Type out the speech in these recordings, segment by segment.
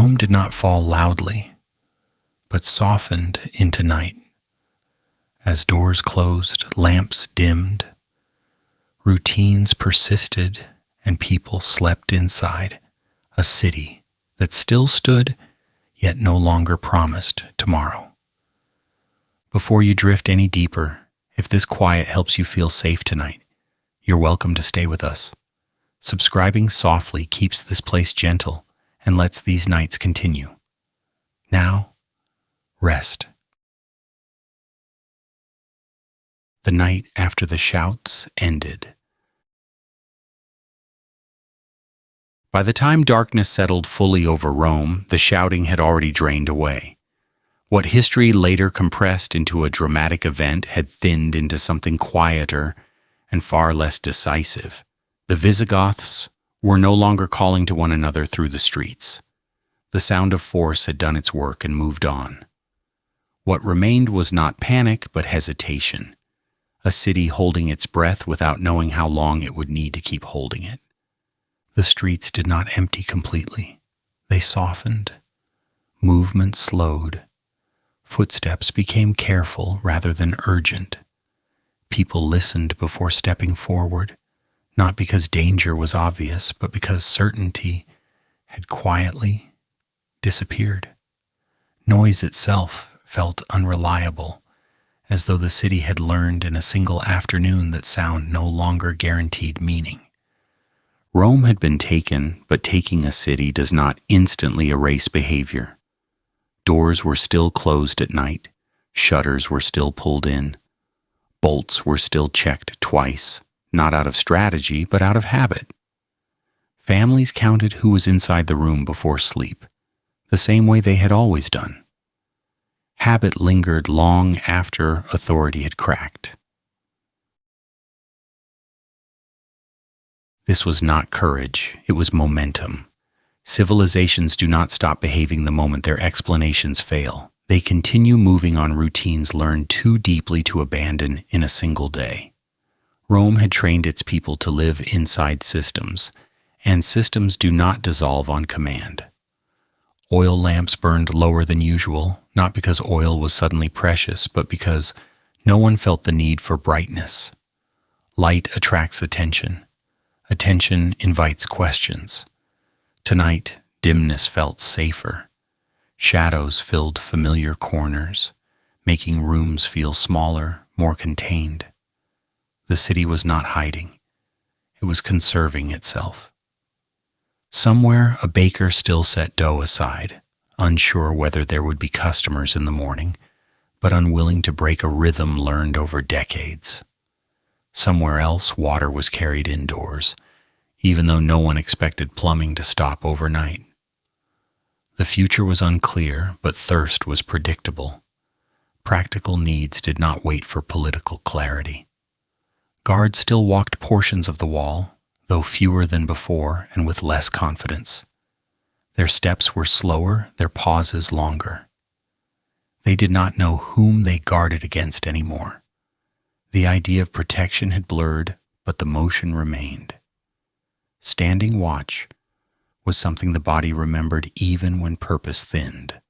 Rome did not fall loudly, but softened into night. As doors closed, lamps dimmed, routines persisted, and people slept inside a city that still stood, yet no longer promised tomorrow. Before you drift any deeper, if this quiet helps you feel safe tonight, you're welcome to stay with us. Subscribing softly keeps this place gentle and lets these nights continue. Now, rest. The night after the shouts ended. By the time darkness settled fully over Rome, the shouting had already drained away. What history later compressed into a dramatic event had thinned into something quieter and far less decisive. The Visigoths were no longer calling to one another through the streets. The sound of force had done its work and moved on. What remained was not panic, but hesitation. A city holding its breath without knowing how long it would need to keep holding it. The streets did not empty completely. They softened. Movement slowed. Footsteps became careful rather than urgent. People listened before stepping forward, not because danger was obvious, but because certainty had quietly disappeared. Noise itself felt unreliable, as though the city had learned in a single afternoon that sound no longer guaranteed meaning. Rome had been taken, but taking a city does not instantly erase behavior. Doors were still closed at night, shutters were still pulled in, bolts were still checked twice, not out of strategy, but out of habit. Families counted who was inside the room before sleep, the same way they had always done. Habit lingered long after authority had cracked. This was not courage, it was momentum. Civilizations do not stop behaving the moment their explanations fail. They continue moving on routines learned too deeply to abandon in a single day. Rome had trained its people to live inside systems, and systems do not dissolve on command. Oil lamps burned lower than usual, not because oil was suddenly precious, but because no one felt the need for brightness. Light attracts attention. Attention invites questions. Tonight, dimness felt safer. Shadows filled familiar corners, making rooms feel smaller, more contained. The city was not hiding. It was conserving itself. Somewhere, a baker still set dough aside, unsure whether there would be customers in the morning, but unwilling to break a rhythm learned over decades. Somewhere else, water was carried indoors, even though no one expected plumbing to stop overnight. The future was unclear, but thirst was predictable. Practical needs did not wait for political clarity. Guards still walked portions of the wall, though fewer than before and with less confidence. Their steps were slower, their pauses longer. They did not know whom they guarded against anymore. The idea of protection had blurred, but the motion remained. Standing watch was something the body remembered even when purpose thinned.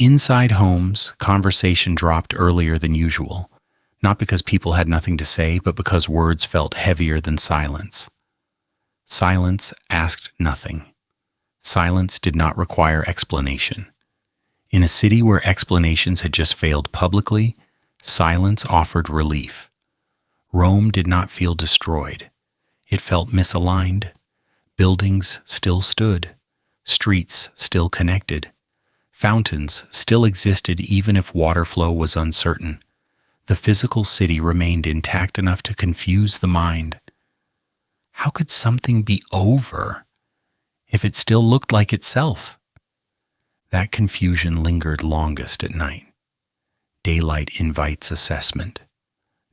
Inside homes, conversation dropped earlier than usual, not because people had nothing to say, but because words felt heavier than silence. Silence asked nothing. Silence did not require explanation. In a city where explanations had just failed publicly, silence offered relief. Rome did not feel destroyed. It felt misaligned. Buildings still stood. Streets still connected. Fountains still existed even if water flow was uncertain. The physical city remained intact enough to confuse the mind. How could something be over if it still looked like itself? That confusion lingered longest at night. Daylight invites assessment.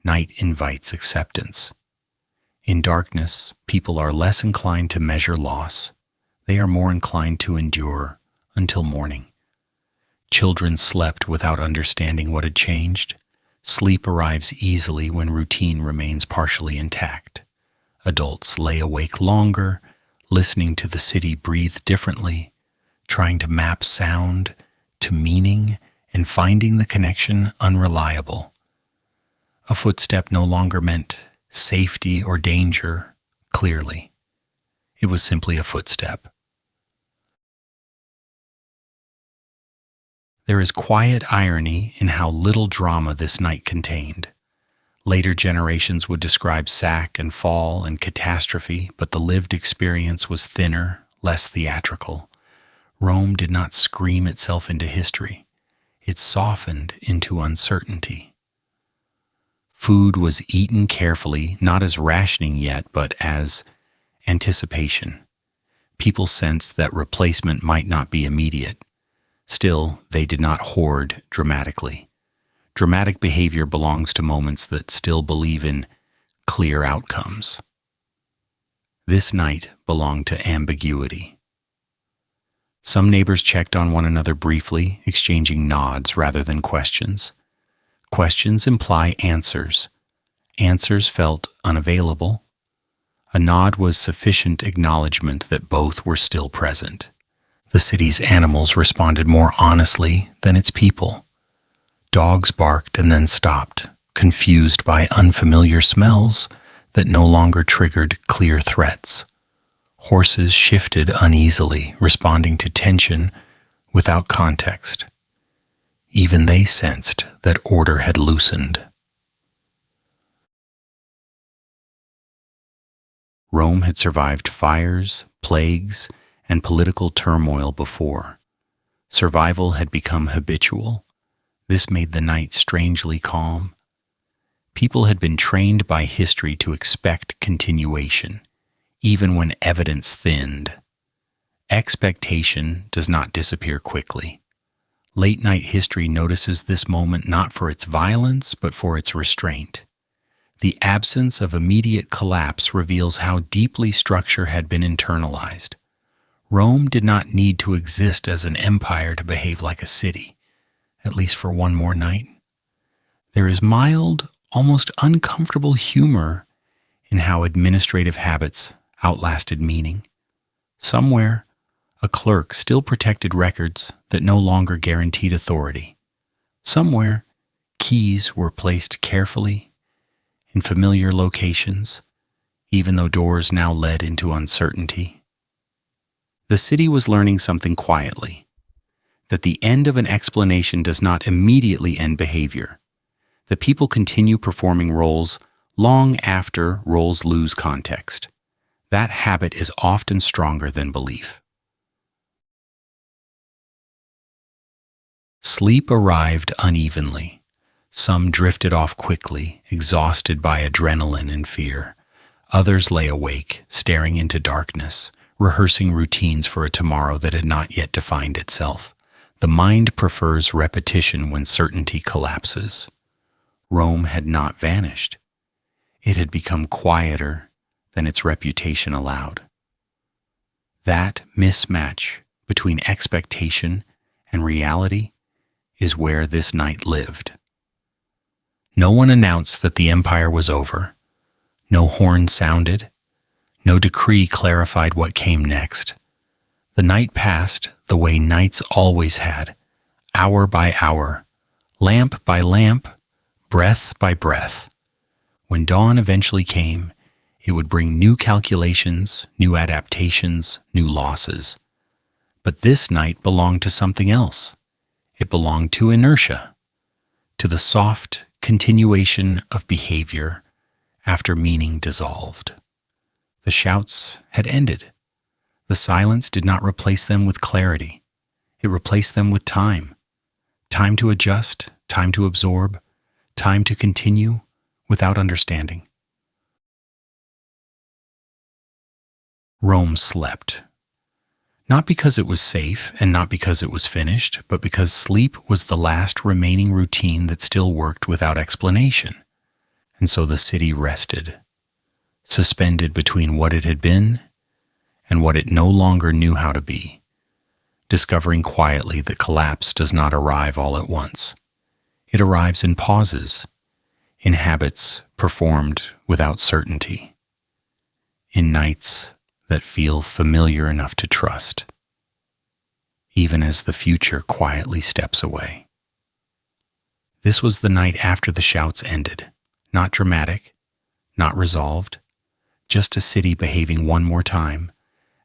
Night invites acceptance. In darkness, people are less inclined to measure loss. They are more inclined to endure until morning. Children slept without understanding what had changed. Sleep arrives easily when routine remains partially intact. Adults lay awake longer, listening to the city breathe differently, trying to map sound to meaning and finding the connection unreliable. A footstep no longer meant safety or danger clearly. It was simply a footstep. There is quiet irony in how little drama this night contained. Later generations would describe sack and fall and catastrophe, but the lived experience was thinner, less theatrical. Rome did not scream itself into history. It softened into uncertainty. Food was eaten carefully, not as rationing yet, but as anticipation. People sensed that replacement might not be immediate. Still, they did not hoard dramatically. Dramatic behavior belongs to moments that still believe in clear outcomes. This night belonged to ambiguity. Some neighbors checked on one another briefly, exchanging nods rather than questions. Questions imply answers. Answers felt unavailable. A nod was sufficient acknowledgement that both were still present. The city's animals responded more honestly than its people. Dogs barked and then stopped, confused by unfamiliar smells that no longer triggered clear threats. Horses shifted uneasily, responding to tension without context. Even they sensed that order had loosened. Rome had survived fires, plagues, and political turmoil before. Survival had become habitual. This made the night strangely calm. People had been trained by history to expect continuation, even when evidence thinned. Expectation does not disappear quickly. Late-night history notices this moment not for its violence, but for its restraint. The absence of immediate collapse reveals how deeply structure had been internalized. Rome did not need to exist as an empire to behave like a city, at least for one more night. There is mild, almost uncomfortable humor in how administrative habits outlasted meaning. Somewhere, a clerk still protected records that no longer guaranteed authority. Somewhere, keys were placed carefully in familiar locations, even though doors now led into uncertainty. The city was learning something quietly, that the end of an explanation does not immediately end behavior. The people continue performing roles long after roles lose context. That habit is often stronger than belief. Sleep arrived unevenly. Some drifted off quickly, exhausted by adrenaline and fear. Others lay awake, staring into darkness, rehearsing routines for a tomorrow that had not yet defined itself. The mind prefers repetition when certainty collapses. Rome had not vanished. It had become quieter than its reputation allowed. That mismatch between expectation and reality is where this night lived. No one announced that the empire was over. No horn sounded. No decree clarified what came next. The night passed the way nights always had, hour by hour, lamp by lamp, breath by breath. When dawn eventually came, it would bring new calculations, new adaptations, new losses. But this night belonged to something else. It belonged to inertia, to the soft continuation of behavior after meaning dissolved. The shouts had ended. The silence did not replace them with clarity. It replaced them with time. Time to adjust, time to absorb, time to continue without understanding. Rome slept. Not because it was safe and not because it was finished, but because sleep was the last remaining routine that still worked without explanation. And so the city rested, suspended between what it had been and what it no longer knew how to be, discovering quietly that collapse does not arrive all at once. It arrives in pauses, in habits performed without certainty, in nights that feel familiar enough to trust, even as the future quietly steps away. This was the night after the shouts ended, not dramatic, not resolved, just a city behaving one more time,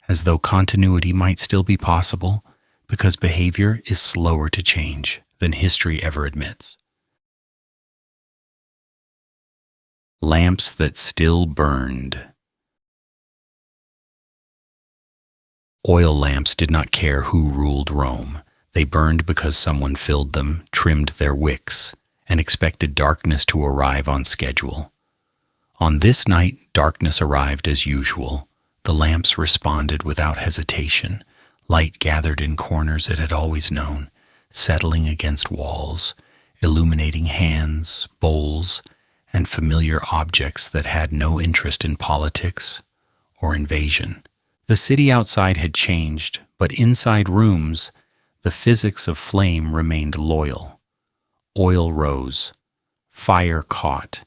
as though continuity might still be possible, because behavior is slower to change than history ever admits. Lamps that still burned. Oil lamps did not care who ruled Rome. They burned because someone filled them, trimmed their wicks, and expected darkness to arrive on schedule. On this night, darkness arrived as usual. The lamps responded without hesitation. Light gathered in corners it had always known, settling against walls, illuminating hands, bowls, and familiar objects that had no interest in politics or invasion. The city outside had changed, but inside rooms, the physics of flame remained loyal. Oil rose, fire caught,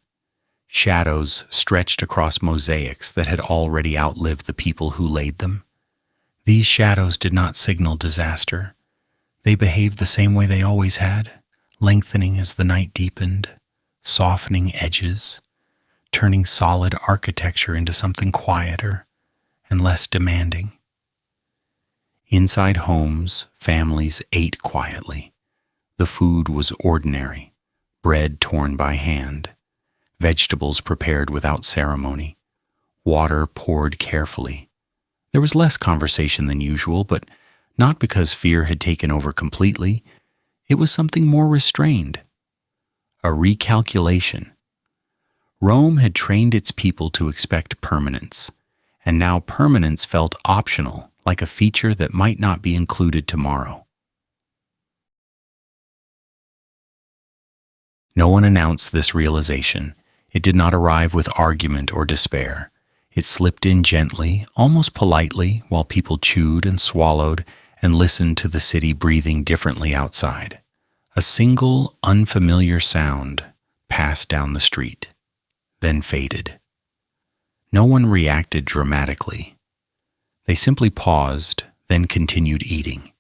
shadows stretched across mosaics that had already outlived the people who laid them. These shadows did not signal disaster. They behaved the same way they always had, lengthening as the night deepened, softening edges, turning solid architecture into something quieter and less demanding. Inside homes, families ate quietly. The food was ordinary, bread torn by hand, vegetables prepared without ceremony, water poured carefully. There was less conversation than usual, but not because fear had taken over completely. It was something more restrained. A recalculation. Rome had trained its people to expect permanence, and now permanence felt optional, like a feature that might not be included tomorrow. No one announced this realization. It did not arrive with argument or despair. It slipped in gently, almost politely, while people chewed and swallowed and listened to the city breathing differently outside. A single, unfamiliar sound passed down the street, then faded. No one reacted dramatically. They simply paused, then continued eating.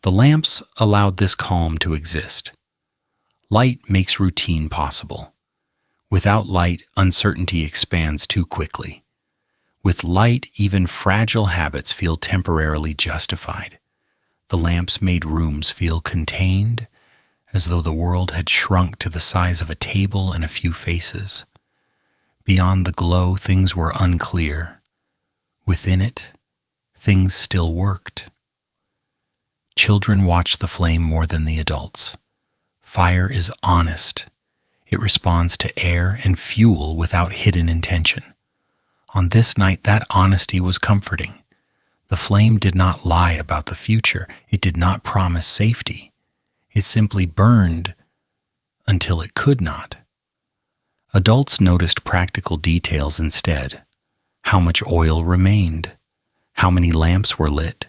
The lamps allowed this calm to exist. Light makes routine possible. Without light, uncertainty expands too quickly. With light, even fragile habits feel temporarily justified. The lamps made rooms feel contained, as though the world had shrunk to the size of a table and a few faces. Beyond the glow, things were unclear. Within it, things still worked. Children watch the flame more than the adults. Fire is honest. It responds to air and fuel without hidden intention. On this night, that honesty was comforting. The flame did not lie about the future. It did not promise safety. It simply burned until it could not. Adults noticed practical details instead. How much oil remained, how many lamps were lit,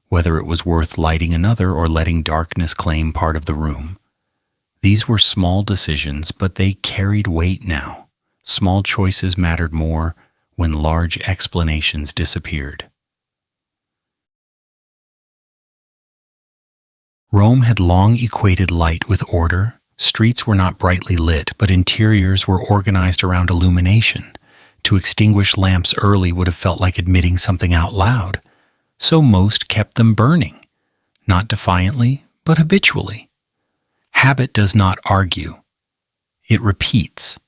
whether it was worth lighting another or letting darkness claim part of the room. These were small decisions, but they carried weight now. Small choices mattered more when large explanations disappeared. Rome had long equated light with order. Streets were not brightly lit, but interiors were organized around illumination. To extinguish lamps early would have felt like admitting something out loud. So most kept them burning, not defiantly, but habitually. Habit does not argue. It repeats.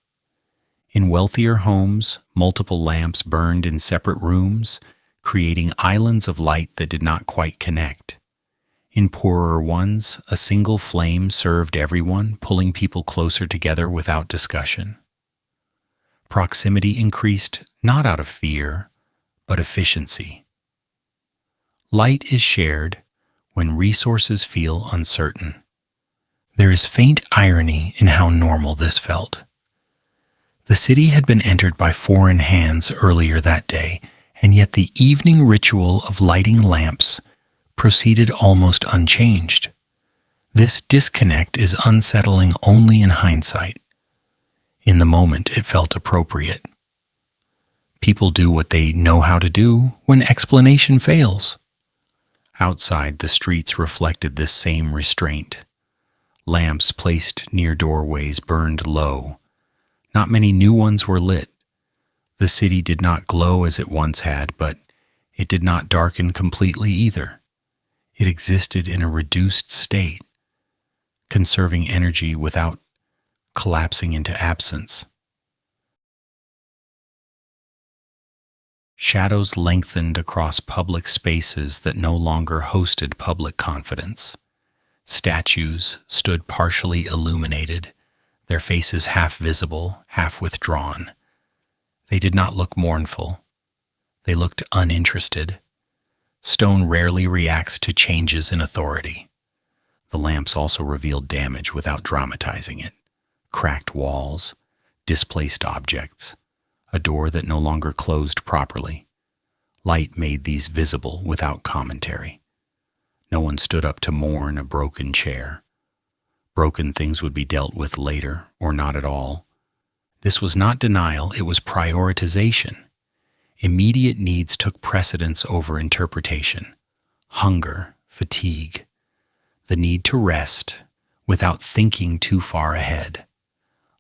In wealthier homes, multiple lamps burned in separate rooms, creating islands of light that did not quite connect. In poorer ones, a single flame served everyone, pulling people closer together without discussion. Proximity increased not out of fear, but efficiency. Light is shared when resources feel uncertain. There is faint irony in how normal this felt. The city had been entered by foreign hands earlier that day, and yet the evening ritual of lighting lamps proceeded almost unchanged. This disconnect is unsettling only in hindsight. In the moment, it felt appropriate. People do what they know how to do when explanation fails. Outside, the streets reflected this same restraint. Lamps placed near doorways burned low. Not many new ones were lit. The city did not glow as it once had, but it did not darken completely either. It existed in a reduced state, conserving energy without collapsing into absence. Shadows lengthened across public spaces that no longer hosted public confidence. Statues stood partially illuminated, their faces half visible, half withdrawn. They did not look mournful. They looked uninterested. Stone rarely reacts to changes in authority. The lamps also revealed damage without dramatizing it. Cracked walls, displaced objects, a door that no longer closed properly. Light made these visible without commentary. No one stood up to mourn a broken chair. Broken things would be dealt with later, or not at all. This was not denial, it was prioritization. Immediate needs took precedence over interpretation. Hunger, fatigue, the need to rest without thinking too far ahead.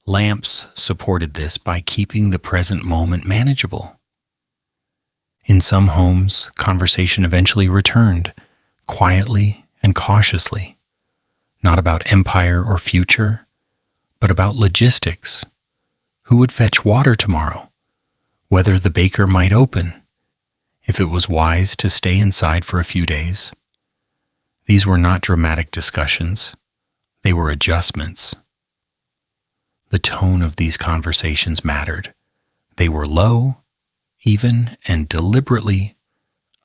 Lamps supported this by keeping the present moment manageable. In some homes, conversation eventually returned, quietly and cautiously, not about empire or future, but about logistics. Who would fetch water tomorrow? Whether the baker might open, if it was wise to stay inside for a few days. These were not dramatic discussions. They were adjustments. The tone of these conversations mattered. They were low, even, and deliberately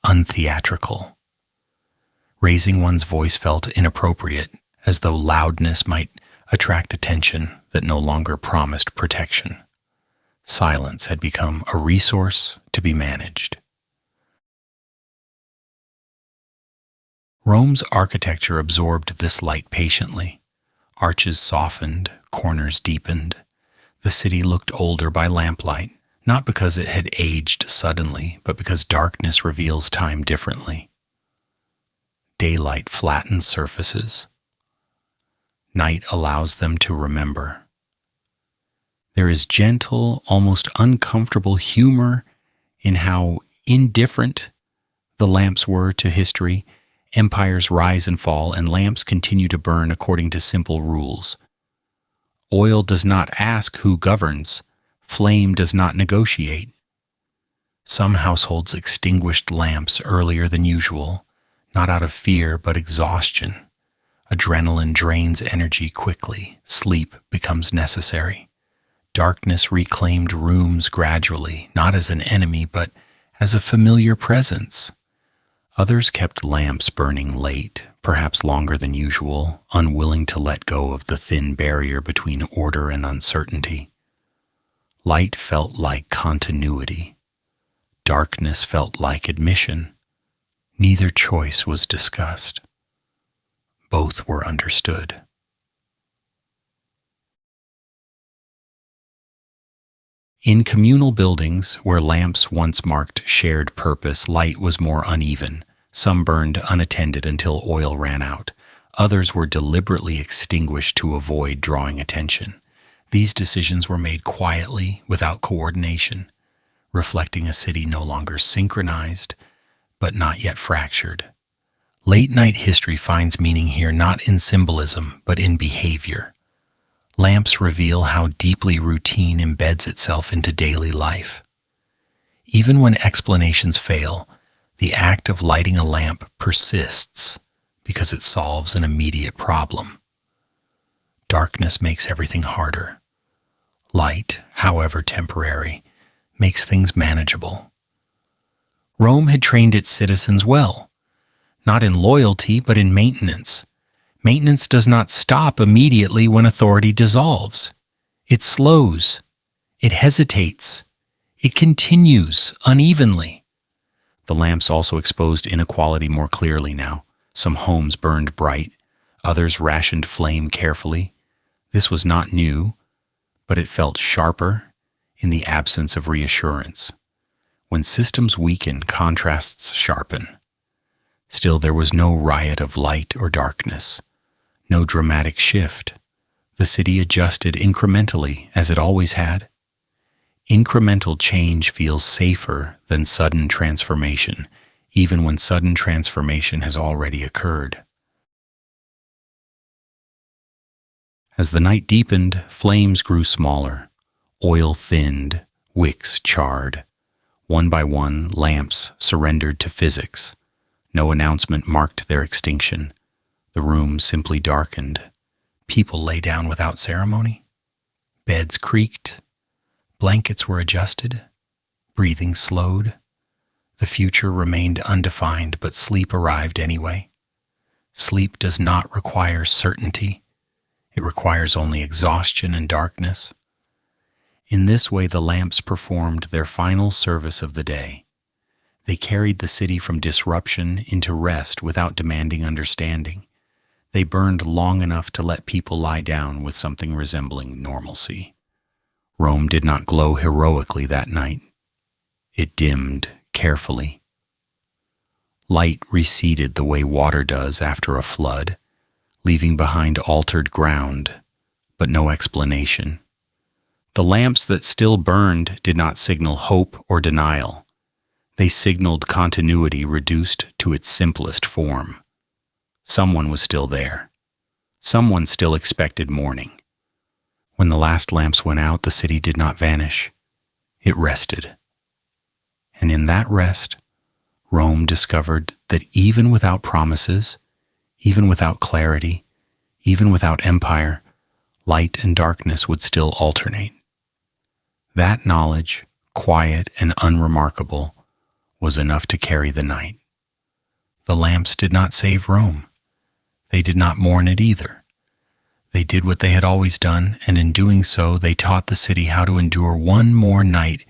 untheatrical. Raising one's voice felt inappropriate, as though loudness might attract attention that no longer promised protection. Silence had become a resource to be managed. Rome's architecture absorbed this light patiently. Arches softened, corners deepened. The city looked older by lamplight, not because it had aged suddenly, but because darkness reveals time differently. Daylight flattens surfaces. Night allows them to remember. There is gentle, almost uncomfortable humor in how indifferent the lamps were to history. Empires rise and fall, and lamps continue to burn according to simple rules. Oil does not ask who governs. Flame does not negotiate. Some households extinguished lamps earlier than usual, not out of fear but exhaustion. Adrenaline drains energy quickly. Sleep becomes necessary. Darkness reclaimed rooms gradually, not as an enemy, but as a familiar presence. Others kept lamps burning late, perhaps longer than usual, unwilling to let go of the thin barrier between order and uncertainty. Light felt like continuity. Darkness felt like admission. Neither choice was discussed. Both were understood. In communal buildings, where lamps once marked shared purpose, light was more uneven. Some burned unattended until oil ran out. Others were deliberately extinguished to avoid drawing attention. These decisions were made quietly, without coordination, reflecting a city no longer synchronized, but not yet fractured. Late-night history finds meaning here not in symbolism, but in behavior. Lamps reveal how deeply routine embeds itself into daily life. Even when explanations fail, the act of lighting a lamp persists because it solves an immediate problem. Darkness makes everything harder. Light, however temporary, makes things manageable. Rome had trained its citizens well, not in loyalty but in maintenance. Maintenance does not stop immediately when authority dissolves. It slows. It hesitates. It continues unevenly. The lamps also exposed inequality more clearly now. Some homes burned bright. Others rationed flame carefully. This was not new, but it felt sharper in the absence of reassurance. When systems weaken, contrasts sharpen. Still, there was no riot of light or darkness, no dramatic shift. The city adjusted incrementally, as it always had. Incremental change feels safer than sudden transformation, even when sudden transformation has already occurred. As the night deepened, flames grew smaller, oil thinned, wicks charred. One by one, lamps surrendered to physics. No announcement marked their extinction. The room simply darkened. People lay down without ceremony. Beds creaked. Blankets were adjusted. Breathing slowed. The future remained undefined, but sleep arrived anyway. Sleep does not require certainty. It requires only exhaustion and darkness. In this way, the lamps performed their final service of the day. They carried the city from disruption into rest without demanding understanding. They burned long enough to let people lie down with something resembling normalcy. Rome did not glow heroically that night. It dimmed carefully. Light receded the way water does after a flood, leaving behind altered ground, but no explanation. The lamps that still burned did not signal hope or denial. They signaled continuity reduced to its simplest form. Someone was still there. Someone still expected morning. When the last lamps went out, the city did not vanish. It rested. And in that rest, Rome discovered that even without promises, even without clarity, even without empire, light and darkness would still alternate. That knowledge, quiet and unremarkable, was enough to carry the night. The lamps did not save Rome. They did not mourn it either. They did what they had always done, and in doing so, they taught the city how to endure one more night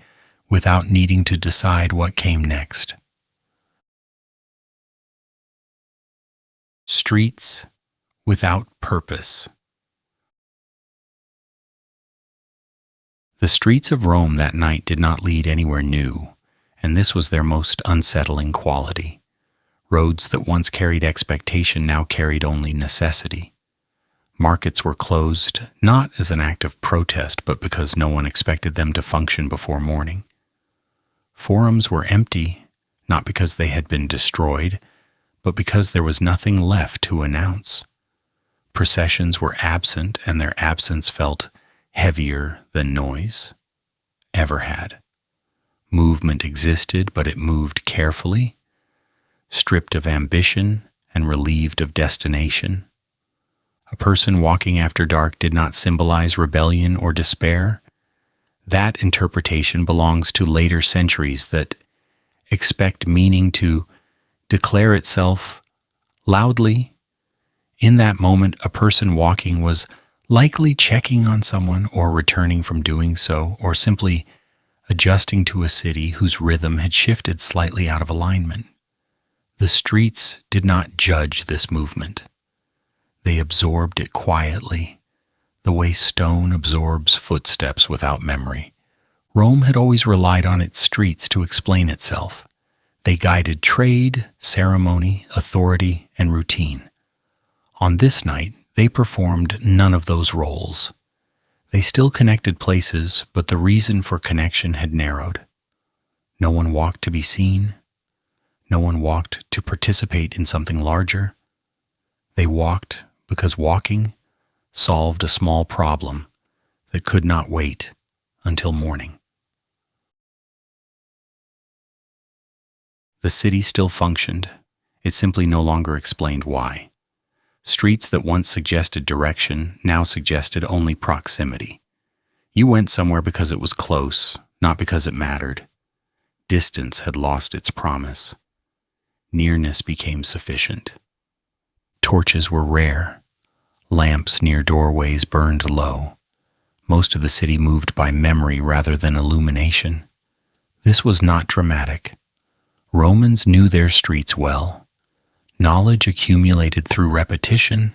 without needing to decide what came next. Streets without purpose. The streets of Rome that night did not lead anywhere new, and this was their most unsettling quality. Roads that once carried expectation now carried only necessity. Markets were closed, not as an act of protest, but because no one expected them to function before morning. Forums were empty, not because they had been destroyed, but because there was nothing left to announce. Processions were absent, and their absence felt heavier than noise ever had. Movement existed, but it moved carefully, stripped of ambition and relieved of destination. A person walking after dark did not symbolize rebellion or despair. That interpretation belongs to later centuries that expect meaning to declare itself loudly. In that moment, a person walking was likely checking on someone or returning from doing so, or simply adjusting to a city whose rhythm had shifted slightly out of alignment. The streets did not judge this movement. They absorbed it quietly, the way stone absorbs footsteps without memory. Rome had always relied on its streets to explain itself. They guided trade, ceremony, authority, and routine. On this night, they performed none of those roles. They still connected places, but the reason for connection had narrowed. No one walked to be seen. No one walked to participate in something larger. They walked because walking solved a small problem that could not wait until morning. The city still functioned. It simply no longer explained why. Streets that once suggested direction now suggested only proximity. You went somewhere because it was close, not because it mattered. Distance had lost its promise. Nearness became sufficient. Torches were rare. Lamps near doorways burned low. Most of the city moved by memory rather than illumination. This was not dramatic. Romans knew their streets well. Knowledge accumulated through repetition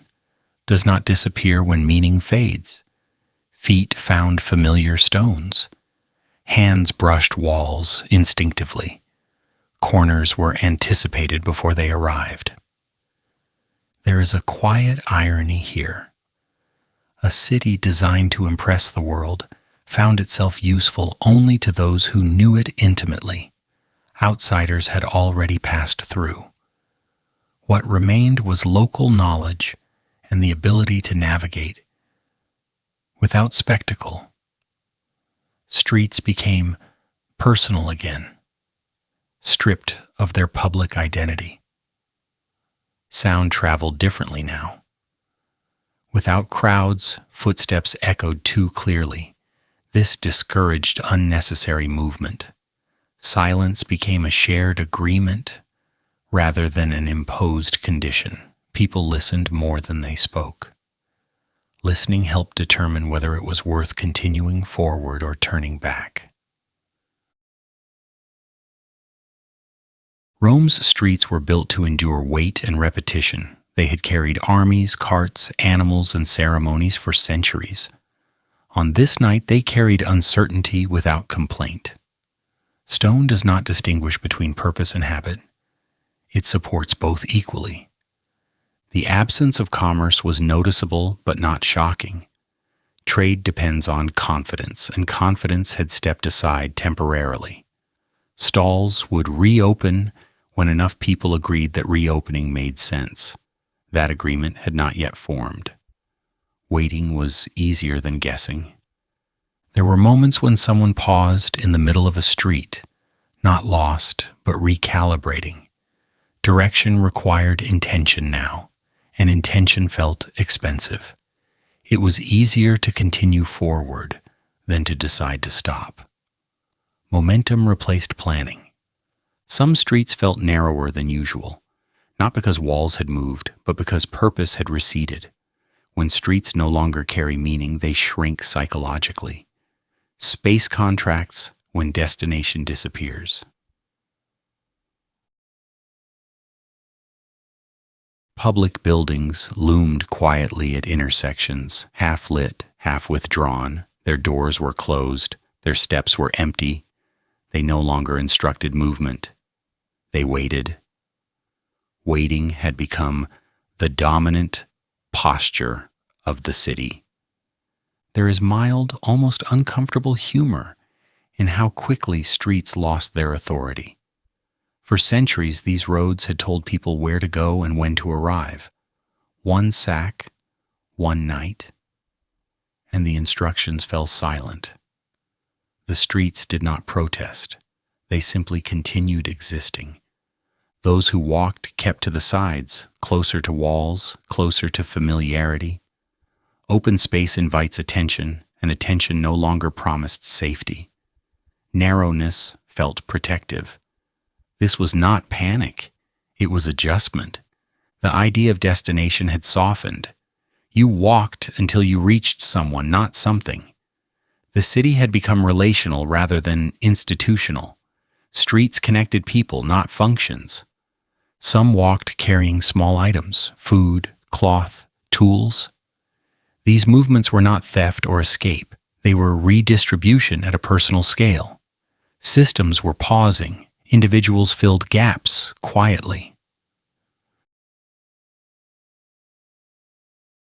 does not disappear when meaning fades. Feet found familiar stones. Hands brushed walls instinctively. Corners were anticipated before they arrived. There is a quiet irony here. A city designed to impress the world found itself useful only to those who knew it intimately. Outsiders had already passed through. What remained was local knowledge and the ability to navigate. Without spectacle, streets became personal again, stripped of their public identity. Sound traveled differently now. Without crowds, footsteps echoed too clearly. This discouraged unnecessary movement. Silence became a shared agreement rather than an imposed condition. People listened more than they spoke. Listening helped determine whether it was worth continuing forward or turning back. Rome's streets were built to endure weight and repetition. They had carried armies, carts, animals, and ceremonies for centuries. On this night, they carried uncertainty without complaint. Stone does not distinguish between purpose and habit. It supports both equally. The absence of commerce was noticeable but not shocking. Trade depends on confidence, and confidence had stepped aside temporarily. Stalls would reopen when enough people agreed that reopening made sense. That agreement had not yet formed. Waiting was easier than guessing. There were moments when someone paused in the middle of a street, not lost, but recalibrating. Direction required intention now, and intention felt expensive. It was easier to continue forward than to decide to stop. Momentum replaced planning. Some streets felt narrower than usual, not because walls had moved, but because purpose had receded. When streets no longer carry meaning, they shrink psychologically. Space contracts when destination disappears. Public buildings loomed quietly at intersections, half lit, half withdrawn. Their doors were closed, their steps were empty. They no longer instructed movement. They waited. Waiting had become the dominant posture of the city. There is mild, almost uncomfortable humor in how quickly streets lost their authority. For centuries, these roads had told people where to go and when to arrive. One sack, one night, and the instructions fell silent. The streets did not protest. They simply continued existing. Those who walked kept to the sides, closer to walls, closer to familiarity. Open space invites attention, and attention no longer promised safety. Narrowness felt protective. This was not panic. It was adjustment. The idea of destination had softened. You walked until you reached someone, not something. The city had become relational rather than institutional. Streets connected people, not functions. Some walked carrying small items, food, cloth, tools. These movements were not theft or escape. They were redistribution at a personal scale. Systems were pausing. Individuals filled gaps quietly.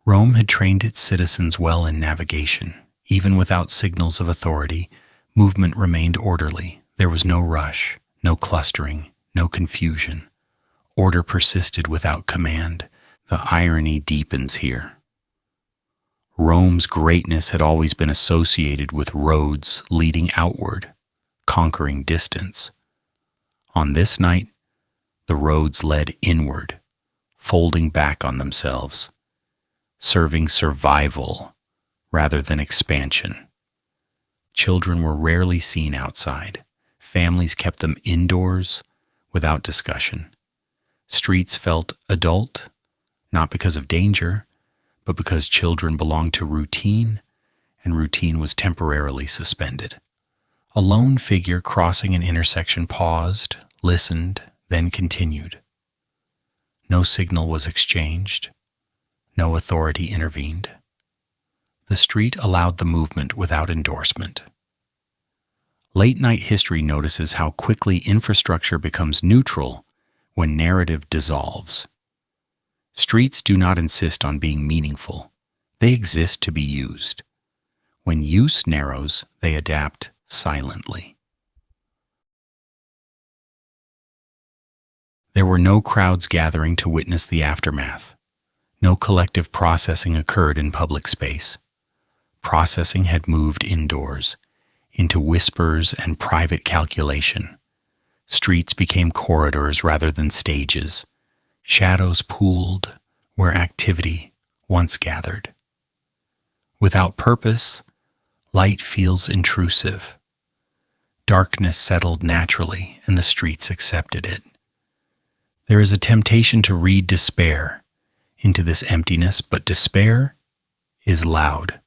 Rome had trained its citizens well in navigation. Even without signals of authority, movement remained orderly. There was no rush, no clustering, no confusion. Order persisted without command. The irony deepens here. Rome's greatness had always been associated with roads leading outward, conquering distance. On this night, the roads led inward, folding back on themselves, serving survival rather than expansion. Children were rarely seen outside. Families kept them indoors without discussion. Streets felt adult, not because of danger, but because children belonged to routine, and routine was temporarily suspended. A lone figure crossing an intersection paused, listened, then continued. No signal was exchanged. No authority intervened. The street allowed the movement without endorsement. Late-night history notices how quickly infrastructure becomes neutral when narrative dissolves. Streets do not insist on being meaningful. They exist to be used. When use narrows, they adapt silently. There were no crowds gathering to witness the aftermath. No collective processing occurred in public space. Processing had moved indoors, into whispers and private calculation. Streets became corridors rather than stages. Shadows pooled where activity once gathered. Without purpose, light feels intrusive. Darkness settled naturally, and the streets accepted it. There is a temptation to read despair into this emptiness, but despair is loud.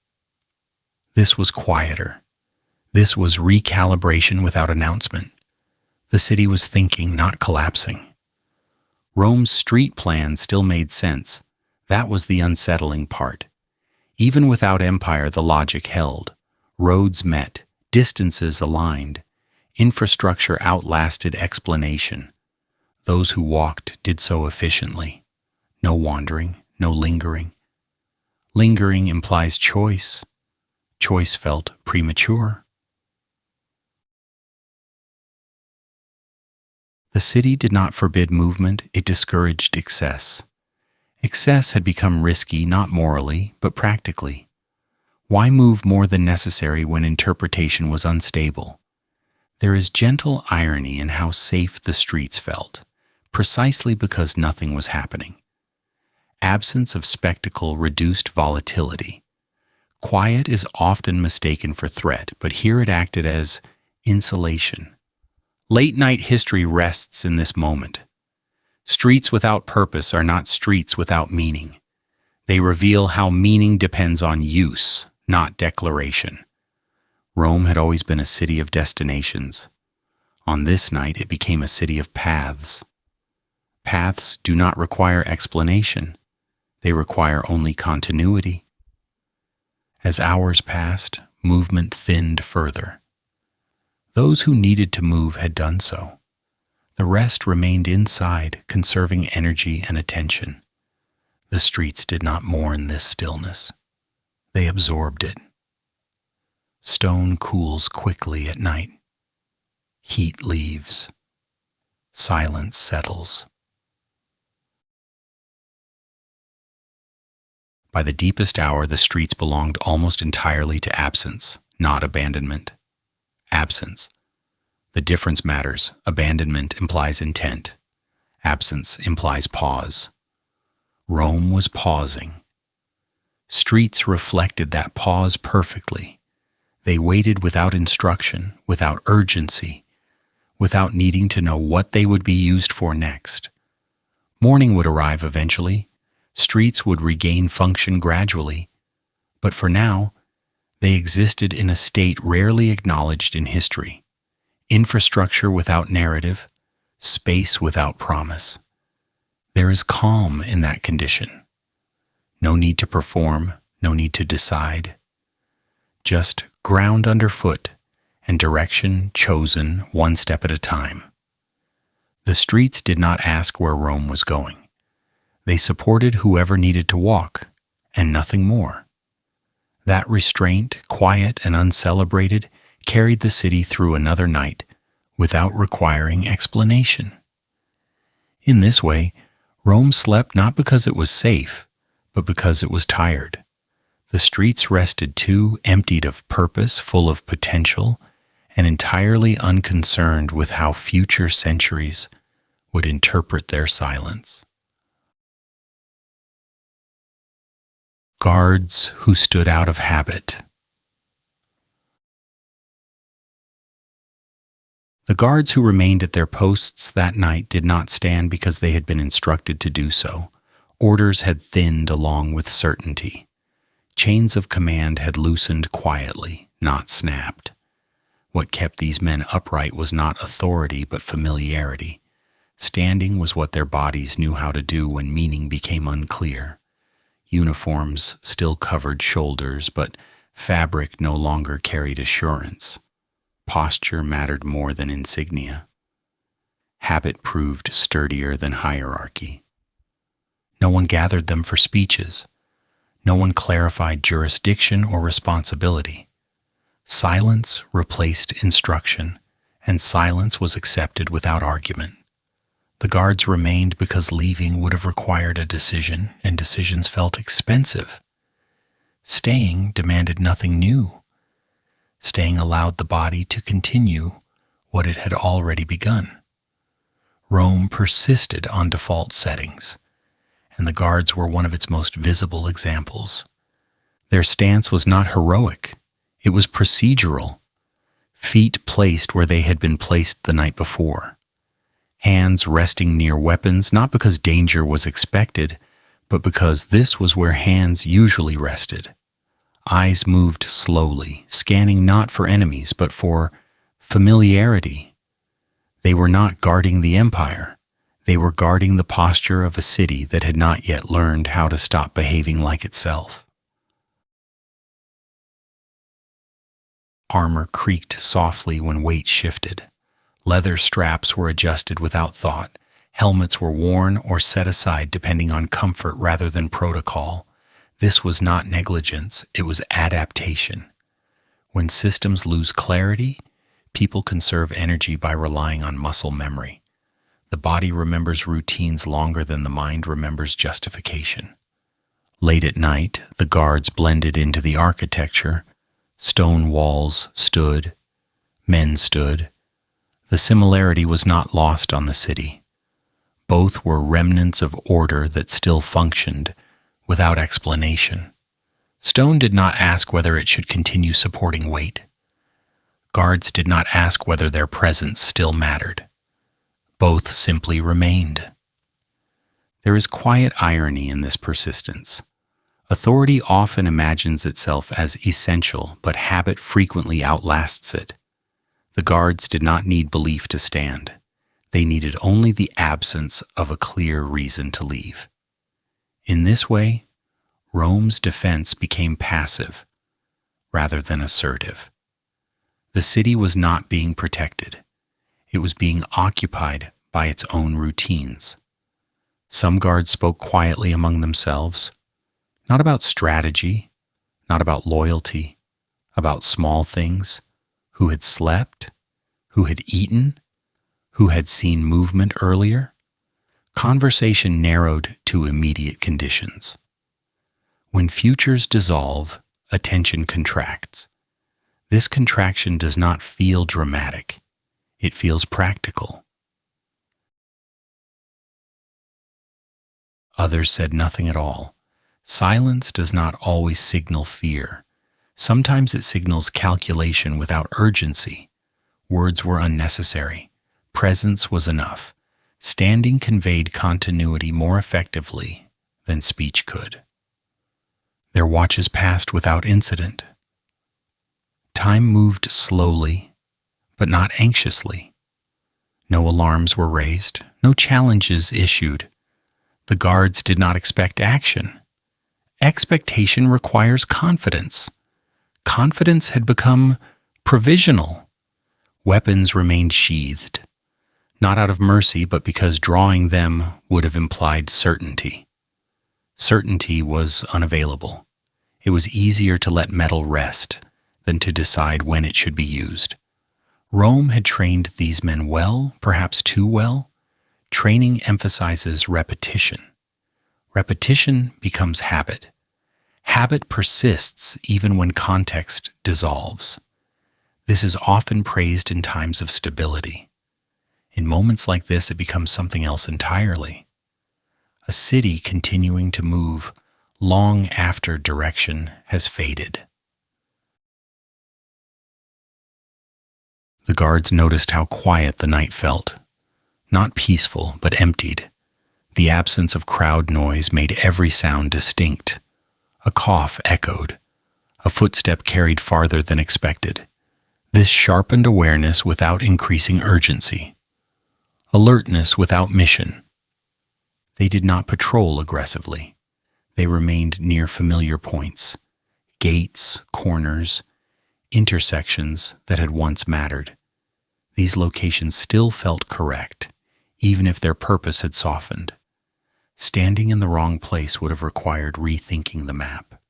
This was quieter. This was recalibration without announcement. The city was thinking, not collapsing. Rome's street plan still made sense. That was the unsettling part. Even without empire, the logic held. Roads met, distances aligned. Infrastructure outlasted explanation. Those who walked did so efficiently. No wandering, no lingering. Lingering implies choice. Choice felt premature. The city did not forbid movement, it discouraged excess. Excess had become risky not morally, but practically. Why move more than necessary when interpretation was unstable? There is gentle irony in how safe the streets felt, precisely because nothing was happening. Absence of spectacle reduced volatility. Quiet is often mistaken for threat, but here it acted as insulation. Late-night history rests in this moment. Streets without purpose are not streets without meaning. They reveal how meaning depends on use, not declaration. Rome had always been a city of destinations. On this night, it became a city of paths. Paths do not require explanation. They require only continuity. As hours passed, movement thinned further. Those who needed to move had done so. The rest remained inside, conserving energy and attention. The streets did not mourn this stillness. They absorbed it. Stone cools quickly at night. Heat leaves. Silence settles. By the deepest hour, the streets belonged almost entirely to absence, not abandonment. Absence. The difference matters. Abandonment implies intent. Absence implies pause. Rome was pausing. Streets reflected that pause perfectly. They waited without instruction, without urgency, without needing to know what they would be used for next. Morning would arrive eventually. Streets would regain function gradually. But for now, they existed in a state rarely acknowledged in history. Infrastructure without narrative, space without promise. There is calm in that condition. No need to perform, no need to decide. Just ground underfoot and direction chosen one step at a time. The streets did not ask where Rome was going. They supported whoever needed to walk, and nothing more. That restraint, quiet and uncelebrated, carried the city through another night without requiring explanation. In this way, Rome slept not because it was safe, but because it was tired. The streets rested too, emptied of purpose, full of potential, and entirely unconcerned with how future centuries would interpret their silence. Guards who stood out of habit. The guards who remained at their posts that night did not stand because they had been instructed to do so. Orders had thinned along with certainty. Chains of command had loosened quietly, not snapped. What kept these men upright was not authority but familiarity. Standing was what their bodies knew how to do when meaning became unclear. Uniforms still covered shoulders, but fabric no longer carried assurance. Posture mattered more than insignia. Habit proved sturdier than hierarchy. No one gathered them for speeches. No one clarified jurisdiction or responsibility. Silence replaced instruction, and silence was accepted without argument. The guards remained because leaving would have required a decision, and decisions felt expensive. Staying demanded nothing new. Staying allowed the body to continue what it had already begun. Rome persisted on default settings, and the guards were one of its most visible examples. Their stance was not heroic, it was procedural. Feet placed where they had been placed the night before. Hands resting near weapons, not because danger was expected, but because this was where hands usually rested. Eyes moved slowly, scanning not for enemies, but for familiarity. They were not guarding the empire. They were guarding the posture of a city that had not yet learned how to stop behaving like itself. Armor creaked softly when weight shifted. Leather straps were adjusted without thought. Helmets were worn or set aside depending on comfort rather than protocol. This was not negligence, it was adaptation. When systems lose clarity, people conserve energy by relying on muscle memory. The body remembers routines longer than the mind remembers justification. Late at night, the guards blended into the architecture. Stone walls stood. Men stood. The similarity was not lost on the city. Both were remnants of order that still functioned, without explanation. Stone did not ask whether it should continue supporting weight. Guards did not ask whether their presence still mattered. Both simply remained. There is quiet irony in this persistence. Authority often imagines itself as essential, but habit frequently outlasts it. The guards did not need belief to stand. They needed only the absence of a clear reason to leave. In this way, Rome's defense became passive rather than assertive. The city was not being protected. It was being occupied by its own routines. Some guards spoke quietly among themselves, not about strategy, not about loyalty, about small things, who had slept, who had eaten, who had seen movement earlier. Conversation narrowed to immediate conditions. When futures dissolve, attention contracts. This contraction does not feel dramatic. It feels practical. Others said nothing at all. Silence does not always signal fear. Sometimes it signals calculation without urgency. Words were unnecessary. Presence was enough. Standing conveyed continuity more effectively than speech could. Their watches passed without incident. Time moved slowly, but not anxiously. No alarms were raised, no challenges issued. The guards did not expect action. Expectation requires confidence. Confidence had become provisional. Weapons remained sheathed, not out of mercy, but because drawing them would have implied certainty. Certainty was unavailable. It was easier to let metal rest than to decide when it should be used. Rome had trained these men well, perhaps too well. Training emphasizes repetition. Repetition becomes habit. Habit persists even when context dissolves. This is often praised in times of stability. In moments like this, it becomes something else entirely. A city continuing to move long after direction has faded. The guards noticed how quiet the night felt. Not peaceful, but emptied. The absence of crowd noise made every sound distinct. A cough echoed. A footstep carried farther than expected. This sharpened awareness without increasing urgency. Alertness without mission. They did not patrol aggressively. They remained near familiar points. Gates, corners, intersections that had once mattered. These locations still felt correct, even if their purpose had softened. Standing in the wrong place would have required rethinking the map.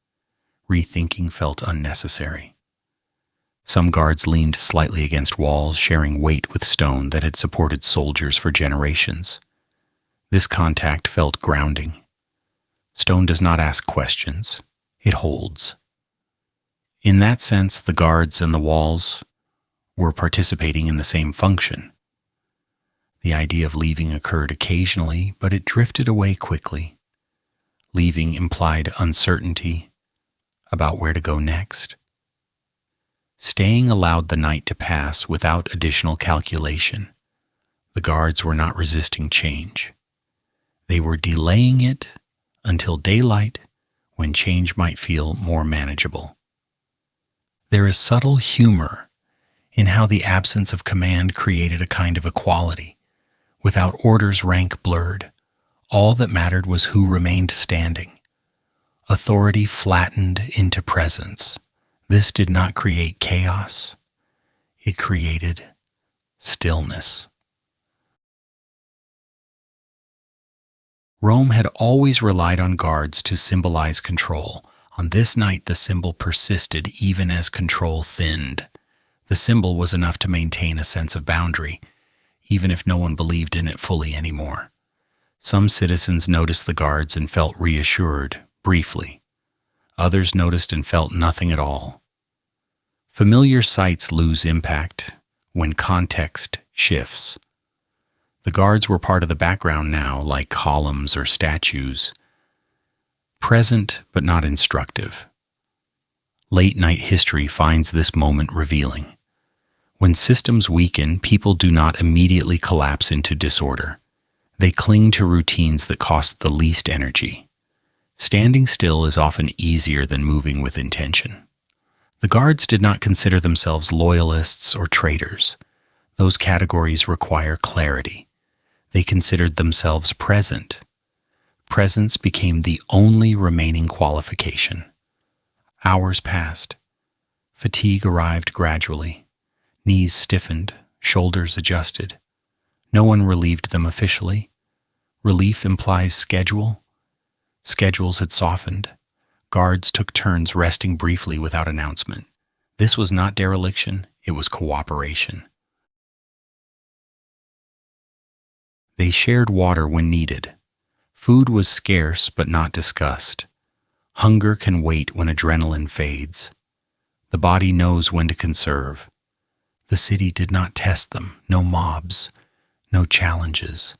Rethinking felt unnecessary. Some guards leaned slightly against walls, sharing weight with stone that had supported soldiers for generations. This contact felt grounding. Stone does not ask questions, it holds. In that sense, the guards and the walls were participating in the same function. The idea of leaving occurred occasionally, but it drifted away quickly. Leaving implied uncertainty about where to go next. Staying allowed the night to pass without additional calculation. The guards were not resisting change. They were delaying it until daylight, when change might feel more manageable. There is subtle humor in how the absence of command created a kind of equality. Without orders, rank blurred. All that mattered was who remained standing. Authority flattened into presence. This did not create chaos. It created stillness. Rome had always relied on guards to symbolize control. On this night, the symbol persisted even as control thinned. The symbol was enough to maintain a sense of boundary, even if no one believed in it fully anymore. Some citizens noticed the guards and felt reassured, briefly. Others noticed and felt nothing at all. Familiar sights lose impact when context shifts. The guards were part of the background now, like columns or statues, present but not instructive. Late-night history finds this moment revealing. When systems weaken, people do not immediately collapse into disorder. They cling to routines that cost the least energy. Standing still is often easier than moving with intention. The guards did not consider themselves loyalists or traitors. Those categories require clarity. They considered themselves present. Presence became the only remaining qualification. Hours passed. Fatigue arrived gradually. Knees stiffened, shoulders adjusted. No one relieved them officially. Relief implies schedule. Schedules had softened. Guards took turns resting briefly without announcement. This was not dereliction, it was cooperation. They shared water when needed. Food was scarce but not discussed. Hunger can wait when adrenaline fades. The body knows when to conserve. The city did not test them, no mobs, no challenges.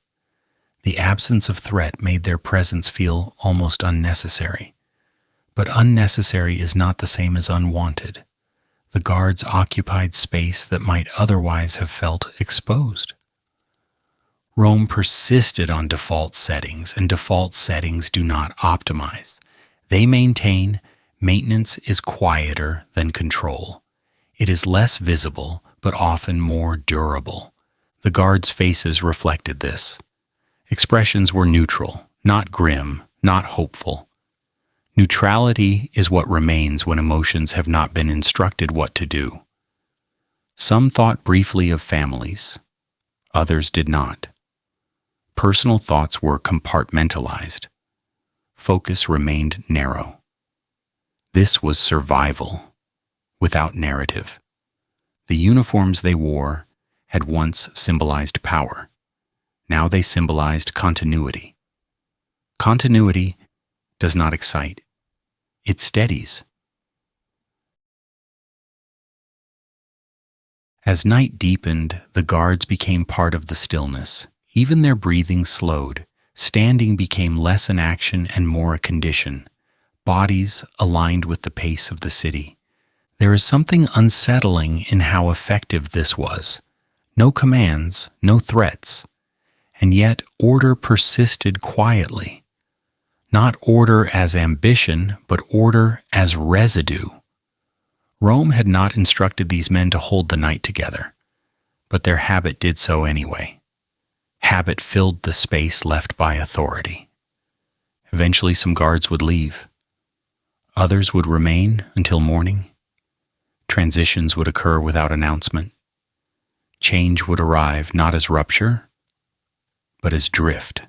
The absence of threat made their presence feel almost unnecessary. But unnecessary is not the same as unwanted. The guards occupied space that might otherwise have felt exposed. Rome persisted on default settings, and default settings do not optimize. They maintain maintenance is quieter than control. It is less visible, but often more durable. The guards' faces reflected this. Expressions were neutral, not grim, not hopeful. Neutrality is what remains when emotions have not been instructed what to do. Some thought briefly of families. Others did not. Personal thoughts were compartmentalized. Focus remained narrow. This was survival, without narrative. The uniforms they wore had once symbolized power. Now they symbolized continuity. Continuity does not excite. It steadies. As night deepened, the guards became part of the stillness. Even their breathing slowed. Standing became less an action and more a condition. Bodies aligned with the pace of the city. There is something unsettling in how effective this was. No commands, no threats. And yet order persisted quietly. Not order as ambition, but order as residue. Rome had not instructed these men to hold the night together, but their habit did so anyway. Habit filled the space left by authority. Eventually some guards would leave. Others would remain until morning. Transitions would occur without announcement. Change would arrive not as rupture, but as drift.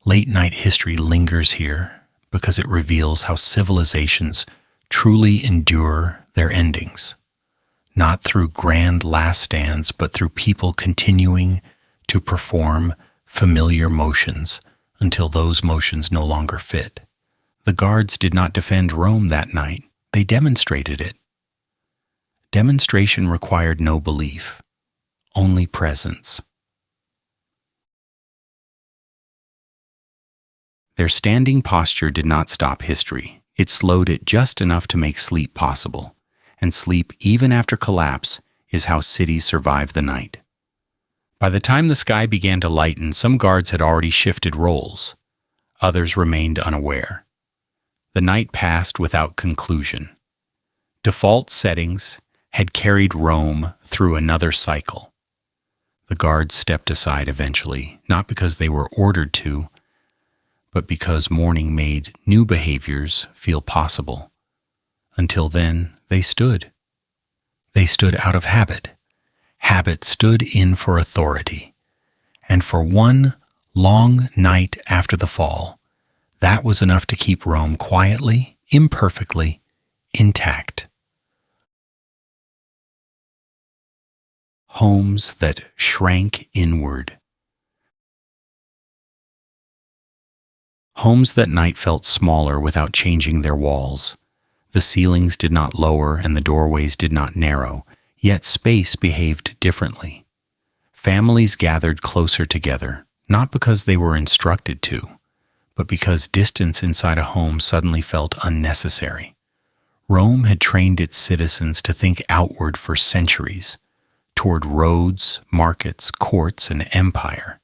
Late-night history lingers here because it reveals how civilizations truly endure their endings, not through grand last stands, but through people continuing to perform familiar motions until those motions no longer fit. The guards did not defend Rome that night, they demonstrated it. Demonstration required no belief, only presence. Their standing posture did not stop history. It slowed it just enough to make sleep possible. And sleep, even after collapse, is how cities survive the night. By the time the sky began to lighten, some guards had already shifted roles. Others remained unaware. The night passed without conclusion. Default settings had carried Rome through another cycle. The guards stepped aside eventually, not because they were ordered to, but because morning made new behaviors feel possible. Until then, they stood. They stood out of habit. Habit stood in for authority. And for one long night after the fall, that was enough to keep Rome quietly, imperfectly, intact. Homes that shrank inward. Homes that night felt smaller without changing their walls. The ceilings did not lower and the doorways did not narrow, yet space behaved differently. Families gathered closer together, not because they were instructed to, but because distance inside a home suddenly felt unnecessary. Rome had trained its citizens to think outward for centuries, toward roads, markets, courts, and empire.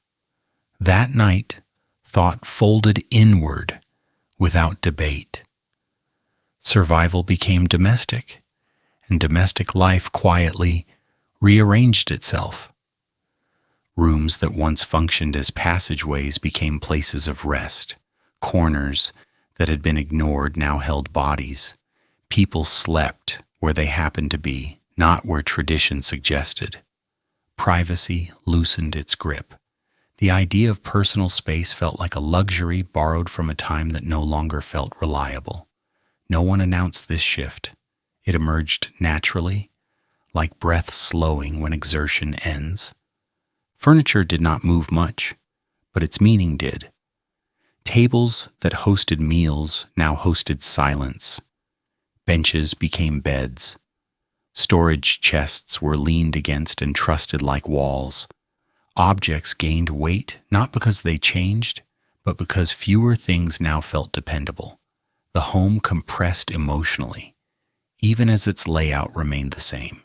That night, thought folded inward without debate. Survival became domestic, and domestic life quietly rearranged itself. Rooms that once functioned as passageways became places of rest. Corners that had been ignored now held bodies. People slept where they happened to be, not where tradition suggested. Privacy loosened its grip. The idea of personal space felt like a luxury borrowed from a time that no longer felt reliable. No one announced this shift. It emerged naturally, like breath slowing when exertion ends. Furniture did not move much, but its meaning did. Tables that hosted meals now hosted silence. Benches became beds. Storage chests were leaned against and trusted like walls. Objects gained weight not because they changed, but because fewer things now felt dependable. The home compressed emotionally, even as its layout remained the same.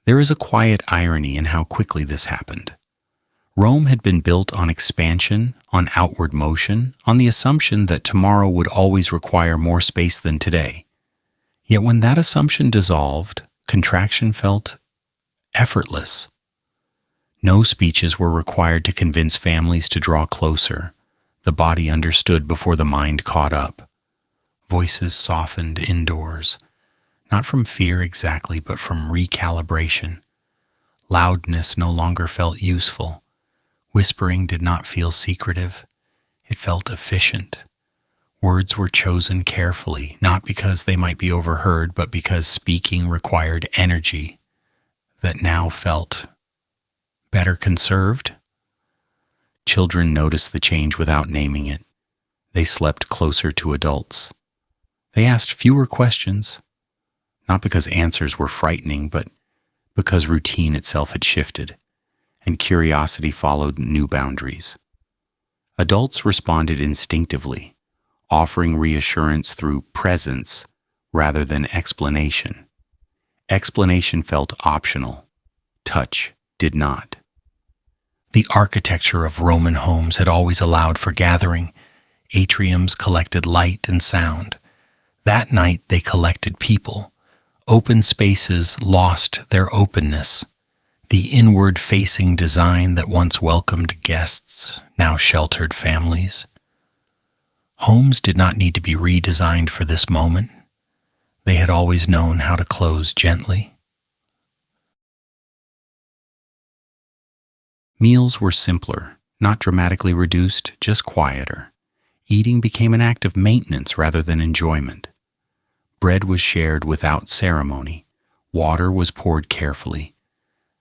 There is a quiet irony in how quickly this happened. Rome had been built on expansion, on outward motion, on the assumption that tomorrow would always require more space than today. Yet when that assumption dissolved, contraction felt effortless. No speeches were required to convince families to draw closer. The body understood before the mind caught up. Voices softened indoors, not from fear exactly, but from recalibration. Loudness no longer felt useful. Whispering did not feel secretive. It felt efficient. Words were chosen carefully, not because they might be overheard, but because speaking required energy that now felt better conserved. Children noticed the change without naming it. They slept closer to adults. They asked fewer questions, not because answers were frightening, but because routine itself had shifted, and curiosity followed new boundaries. Adults responded instinctively, offering reassurance through presence rather than explanation. Explanation felt optional. Touch did not. The architecture of Roman homes had always allowed for gathering. Atriums collected light and sound. That night they collected people. Open spaces lost their openness. The inward-facing design that once welcomed guests now sheltered families. Homes did not need to be redesigned for this moment. They had always known how to close gently. Meals were simpler, not dramatically reduced, just quieter. Eating became an act of maintenance rather than enjoyment. Bread was shared without ceremony. Water was poured carefully.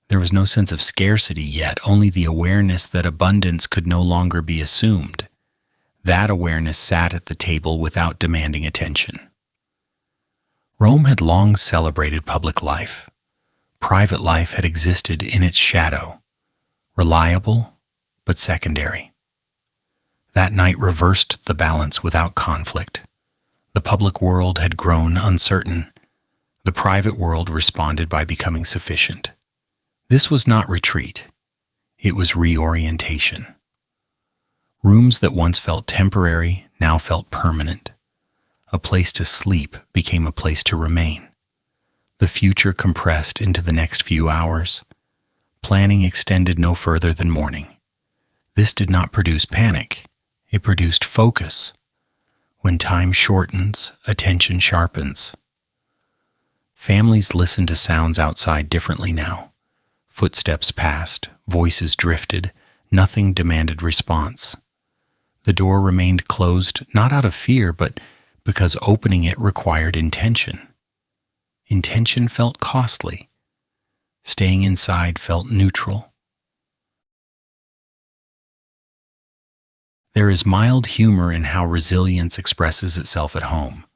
There was no sense of scarcity yet, only the awareness that abundance could no longer be assumed. That awareness sat at the table without demanding attention. Rome had long celebrated public life. Private life had existed in its shadow, reliable but secondary. That night reversed the balance without conflict. The public world had grown uncertain. The private world responded by becoming sufficient. This was not retreat. It was reorientation. Rooms that once felt temporary now felt permanent. A place to sleep became a place to remain. The future compressed into the next few hours. Planning extended no further than morning. This did not produce panic. It produced focus. When time shortens, attention sharpens. Families listened to sounds outside differently now. Footsteps passed, voices drifted, nothing demanded response. The door remained closed not out of fear, but because opening it required intention. Intention felt costly. Staying inside felt neutral. There is mild humor in how resilience expresses itself at home.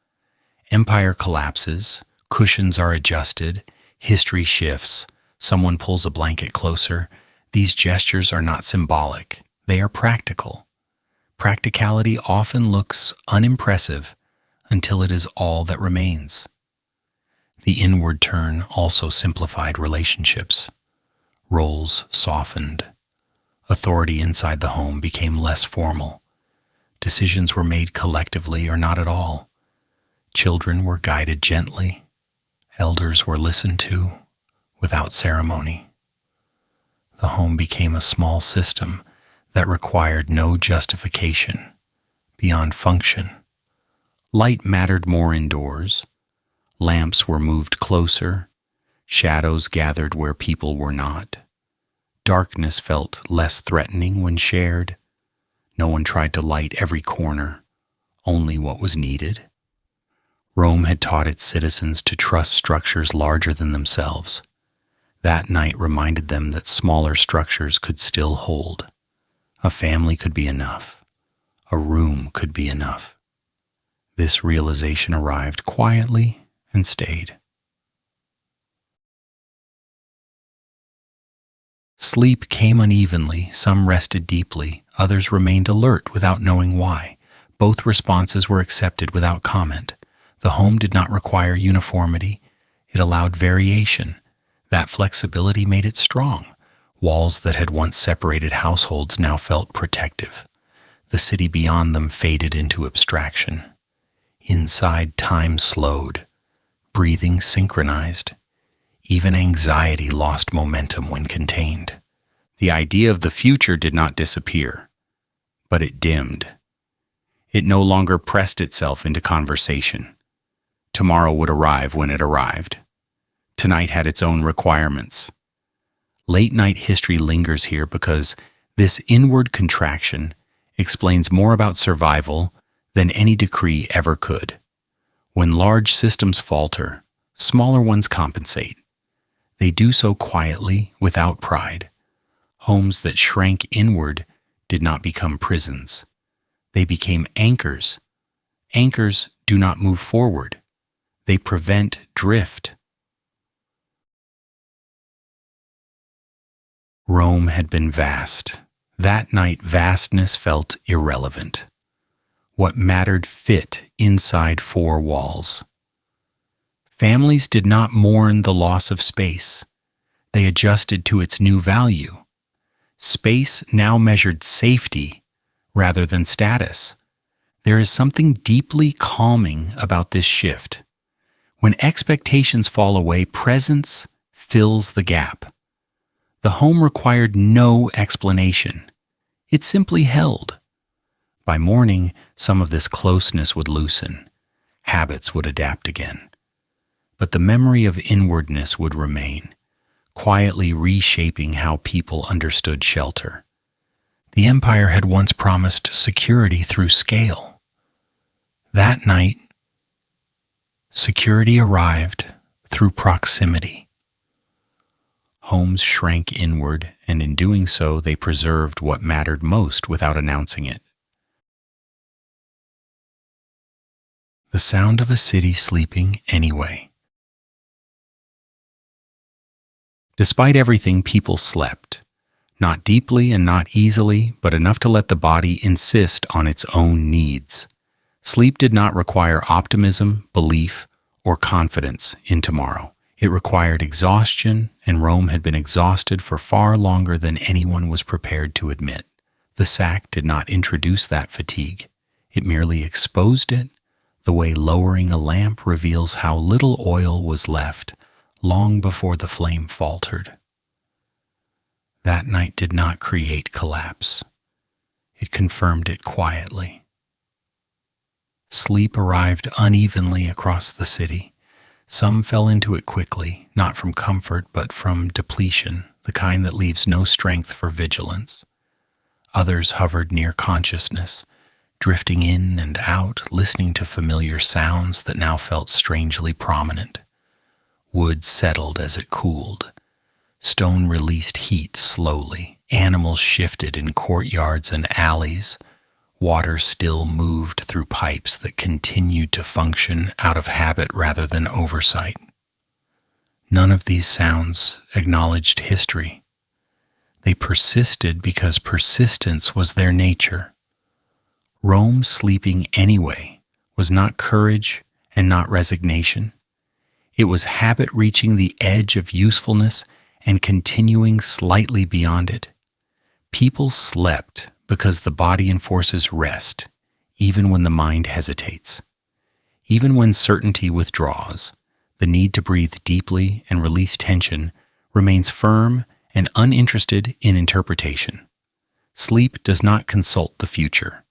Empire collapses, cushions are adjusted, history shifts, someone pulls a blanket closer. These gestures are not symbolic, they are practical. Practicality often looks unimpressive until it is all that remains. The inward turn also simplified relationships. Roles softened. Authority inside the home became less formal. Decisions were made collectively or not at all. Children were guided gently. Elders were listened to without ceremony. The home became a small system that required no justification beyond function. Light mattered more indoors. Lamps were moved closer. Shadows gathered where people were not. Darkness felt less threatening when shared. No one tried to light every corner, only what was needed. Rome had taught its citizens to trust structures larger than themselves. That night reminded them that smaller structures could still hold. A family could be enough. A room could be enough. This realization arrived quietly and stayed. Sleep came unevenly, some rested deeply, others remained alert without knowing why. Both responses were accepted without comment. The home did not require uniformity. It allowed variation. That flexibility made it strong. Walls that had once separated households now felt protective. The city beyond them faded into abstraction. Inside, time slowed. Breathing synchronized. Even anxiety lost momentum when contained. The idea of the future did not disappear, but it dimmed. It no longer pressed itself into conversation. Tomorrow would arrive when it arrived. Tonight had its own requirements. Late-night history lingers here because this inward contraction explains more about survival than any decree ever could. When large systems falter, smaller ones compensate. They do so quietly, without pride. Homes that shrank inward did not become prisons. They became anchors. Anchors do not move forward. They prevent drift. Rome had been vast. That night, vastness felt irrelevant. What mattered fit inside four walls. Families did not mourn the loss of space. They adjusted to its new value. Space now measured safety rather than status. There is something deeply calming about this shift. When expectations fall away, presence fills the gap. The home required no explanation. It simply held. By morning, some of this closeness would loosen. Habits would adapt again. But the memory of inwardness would remain, quietly reshaping how people understood shelter. The empire had once promised security through scale. That night, security arrived through proximity. Homes shrank inward, and in doing so, they preserved what mattered most without announcing it. The sound of a city sleeping anyway. Despite everything, people slept. Not deeply and not easily, but enough to let the body insist on its own needs. Sleep did not require optimism, belief, or confidence in tomorrow. It required exhaustion, and Rome had been exhausted for far longer than anyone was prepared to admit. The sack did not introduce that fatigue. It merely exposed it, the way lowering a lamp reveals how little oil was left long before the flame faltered. That night did not create collapse. It confirmed it quietly. Sleep arrived unevenly across the city. Some fell into it quickly, not from comfort but from depletion, the kind that leaves no strength for vigilance. Others hovered near consciousness, drifting in and out, listening to familiar sounds that now felt strangely prominent. Wood settled as it cooled. Stone released heat slowly. Animals shifted in courtyards and alleys. Water still moved through pipes that continued to function out of habit rather than oversight. None of these sounds acknowledged history. They persisted because persistence was their nature. Rome sleeping anyway was not courage and not resignation. It was habit reaching the edge of usefulness and continuing slightly beyond it. People slept because the body enforces rest, even when the mind hesitates. Even when certainty withdraws, the need to breathe deeply and release tension remains firm and uninterested in interpretation. Sleep does not consult the future.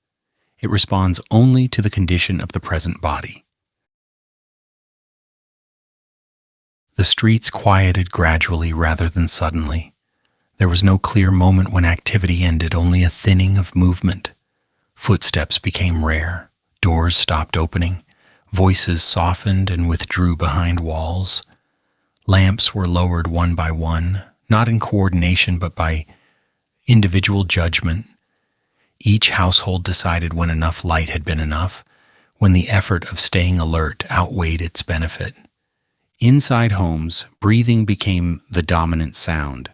It responds only to the condition of the present body. The streets quieted gradually rather than suddenly. There was no clear moment when activity ended, only a thinning of movement. Footsteps became rare. Doors stopped opening. Voices softened and withdrew behind walls. Lamps were lowered one by one, not in coordination but by individual judgment. Each household decided when enough light had been enough, when the effort of staying alert outweighed its benefit. Inside homes, breathing became the dominant sound.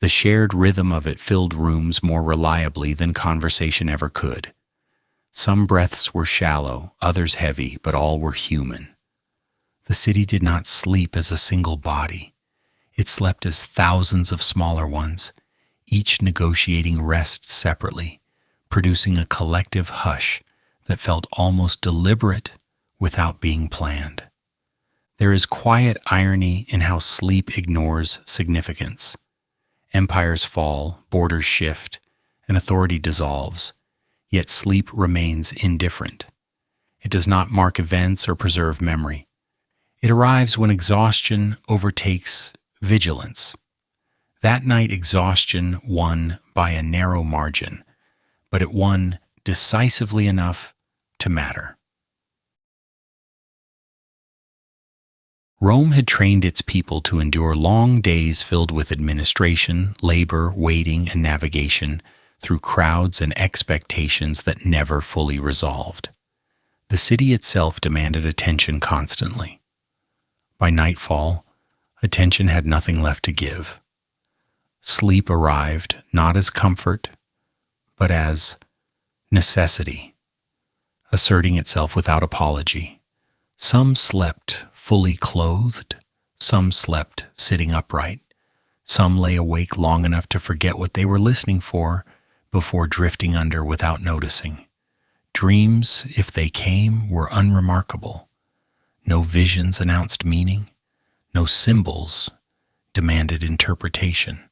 The shared rhythm of it filled rooms more reliably than conversation ever could. Some breaths were shallow, others heavy, but all were human. The city did not sleep as a single body. It slept as thousands of smaller ones, each negotiating rest separately, producing a collective hush that felt almost deliberate without being planned. There is quiet irony in how sleep ignores significance. Empires fall, borders shift, and authority dissolves, yet sleep remains indifferent. It does not mark events or preserve memory. It arrives when exhaustion overtakes vigilance. That night exhaustion won by a narrow margin, but it won decisively enough to matter. Rome had trained its people to endure long days filled with administration, labor, waiting, and navigation through crowds and expectations that never fully resolved. The city itself demanded attention constantly. By nightfall, attention had nothing left to give. Sleep arrived not as comfort, but as necessity, asserting itself without apology. Some slept fully clothed, some slept sitting upright, some lay awake long enough to forget what they were listening for before drifting under without noticing. Dreams, if they came, were unremarkable. No visions announced meaning, no symbols demanded interpretation.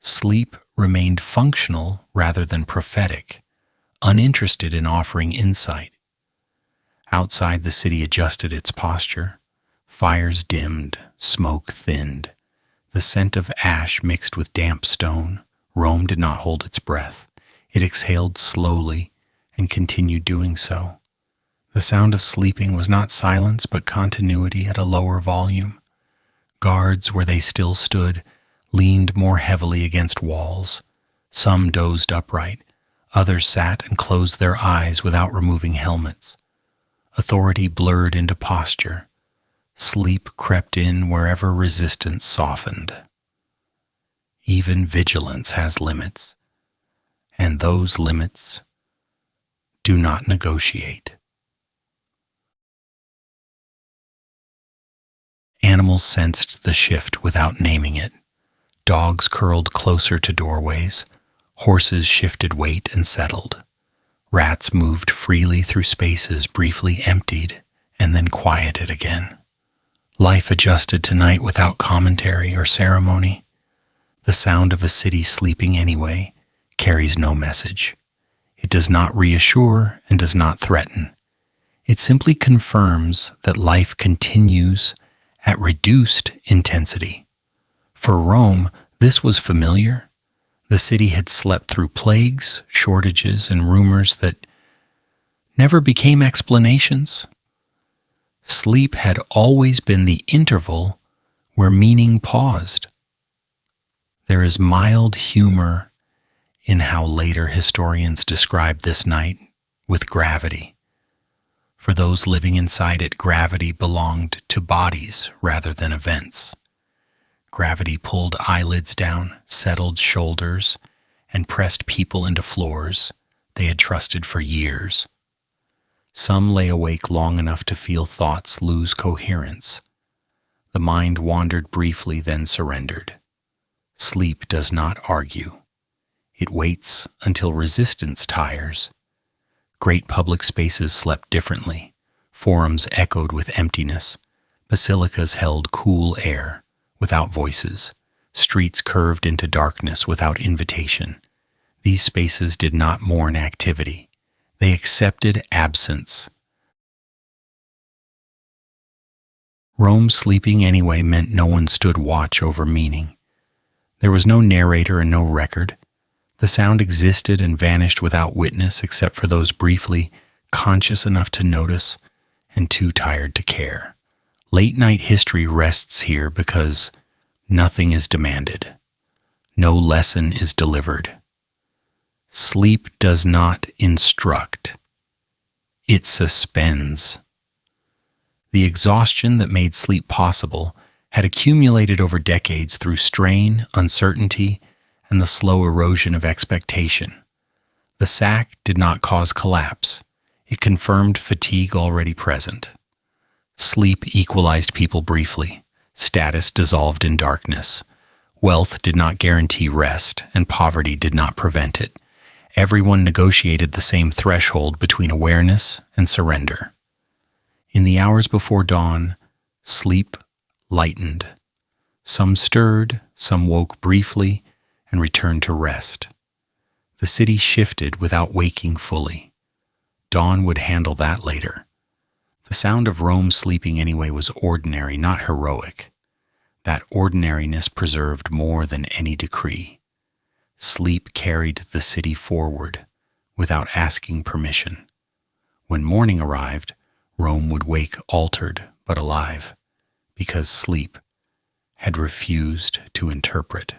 Sleep remained functional rather than prophetic, uninterested in offering insight. Outside, the city adjusted its posture. Fires dimmed, smoke thinned. The scent of ash mixed with damp stone. Rome did not hold its breath. It exhaled slowly and continued doing so. The sound of sleeping was not silence, but continuity at a lower volume. Guards, where they still stood, leaned more heavily against walls. Some dozed upright. Others sat and closed their eyes without removing helmets. Authority blurred into posture. Sleep crept in wherever resistance softened. Even vigilance has limits, and those limits do not negotiate. Animals sensed the shift without naming it. Dogs curled closer to doorways. Horses shifted weight and settled. Rats moved freely through spaces briefly emptied and then quieted again. Life adjusted tonight without commentary or ceremony. The sound of a city sleeping anyway carries no message. It does not reassure and does not threaten. It simply confirms that life continues at reduced intensity. For Rome, this was familiar. The city had slept through plagues, shortages, and rumors that never became explanations. Sleep had always been the interval where meaning paused. There is mild humor in how later historians describe this night with gravity. For those living inside it, gravity belonged to bodies rather than events. Gravity pulled eyelids down, settled shoulders, and pressed people into floors they had trusted for years. Some lay awake long enough to feel thoughts lose coherence. The mind wandered briefly, then surrendered. Sleep does not argue. It waits until resistance tires. Great public spaces slept differently. Forums echoed with emptiness. Basilicas held cool air, without voices. Streets curved into darkness without invitation. These spaces did not mourn activity. They accepted absence. Rome sleeping anyway meant no one stood watch over meaning. There was no narrator and no record. The sound existed and vanished without witness except for those briefly conscious enough to notice and too tired to care. Late-night history rests here because nothing is demanded. No lesson is delivered. Sleep does not instruct. It suspends. The exhaustion that made sleep possible had accumulated over decades through strain, uncertainty, and the slow erosion of expectation. The sack did not cause collapse. It confirmed fatigue already present. Sleep equalized people briefly. Status dissolved in darkness. Wealth did not guarantee rest, and poverty did not prevent it. Everyone negotiated the same threshold between awareness and surrender. In the hours before dawn, sleep lightened. Some stirred, some woke briefly, and returned to rest. The city shifted without waking fully. Dawn would handle that later. The sound of Rome sleeping anyway was ordinary, not heroic. That ordinariness preserved more than any decree. Sleep carried the city forward without asking permission. When morning arrived, Rome would wake altered but alive, because sleep had refused to interpret.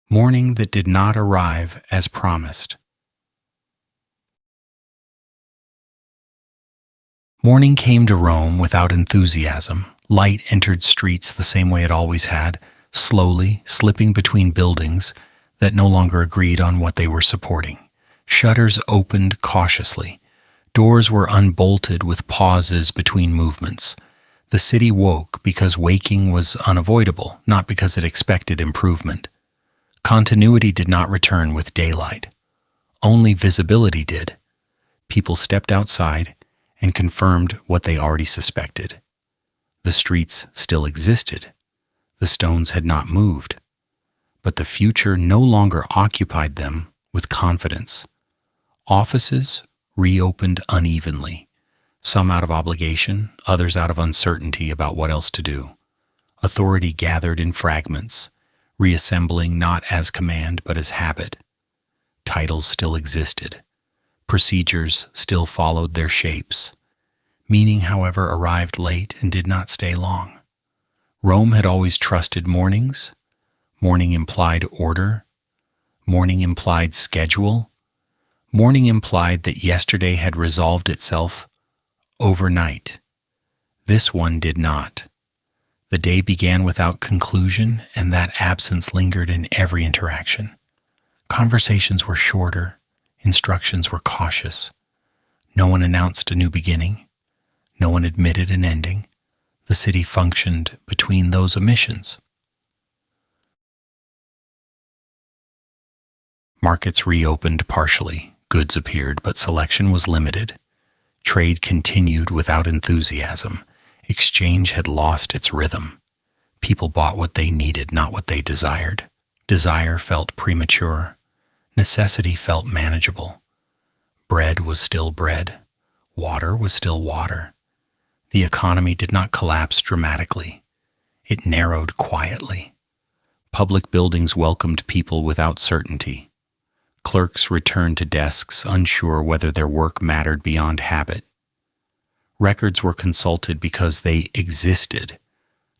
Morning that did not arrive as promised. Morning came to Rome without enthusiasm. Light entered streets the same way it always had, slowly slipping between buildings that no longer agreed on what they were supporting. Shutters opened cautiously. Doors were unbolted with pauses between movements. The city woke because waking was unavoidable, not because it expected improvement. Continuity did not return with daylight. Only visibility did. People stepped outside and confirmed what they already suspected. The streets still existed. The stones had not moved. but the future no longer occupied them with confidence. Offices reopened unevenly, some out of obligation, others out of uncertainty about what else to do. Authority gathered in fragments, reassembling not as command but as habit. Titles still existed. Procedures still followed their shapes. Meaning, however, arrived late and did not stay long. Rome had always trusted mornings. Morning implied order. Morning implied schedule. Morning implied that yesterday had resolved itself overnight. This one did not. The day began without conclusion, and that absence lingered in every interaction. Conversations were shorter. Instructions were cautious. No one announced a new beginning. No one admitted an ending. The city functioned between those omissions. Markets reopened partially. Goods appeared, but selection was limited. Trade continued without enthusiasm. Exchange had lost its rhythm. People bought what they needed, not what they desired. Desire felt premature. Necessity felt manageable. Bread was still bread. Water was still water. The economy did not collapse dramatically. It narrowed quietly. Public buildings welcomed people without certainty. Clerks returned to desks, unsure whether their work mattered beyond habit. Records were consulted because they existed,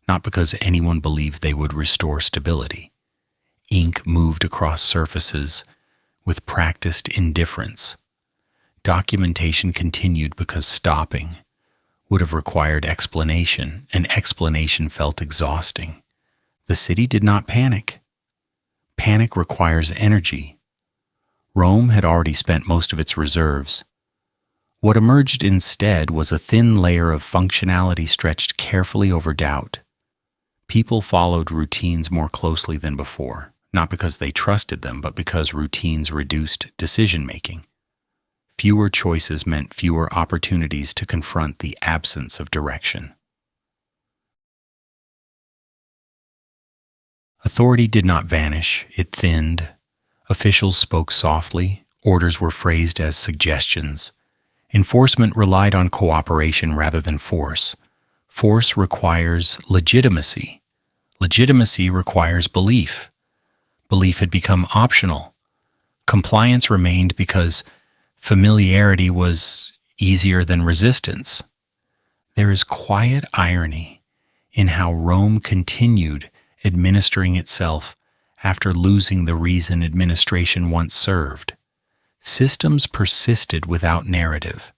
not because anyone believed they would restore stability. Ink moved across surfaces with practiced indifference. Documentation continued because stopping would have required explanation, and explanation felt exhausting. The city did not panic. Panic requires energy. Rome had already spent most of its reserves. What emerged instead was a thin layer of functionality stretched carefully over doubt. People followed routines more closely than before, not because they trusted them, but because routines reduced decision-making. Fewer choices meant fewer opportunities to confront the absence of direction. Authority did not vanish, it thinned. Officials spoke softly, orders were phrased as suggestions. Enforcement relied on cooperation rather than force. Force requires legitimacy. Legitimacy requires belief. Belief had become optional. Compliance remained because familiarity was easier than resistance. There is quiet irony in how Rome continued administering itself after losing the reason administration once served. Systems persisted without narrative.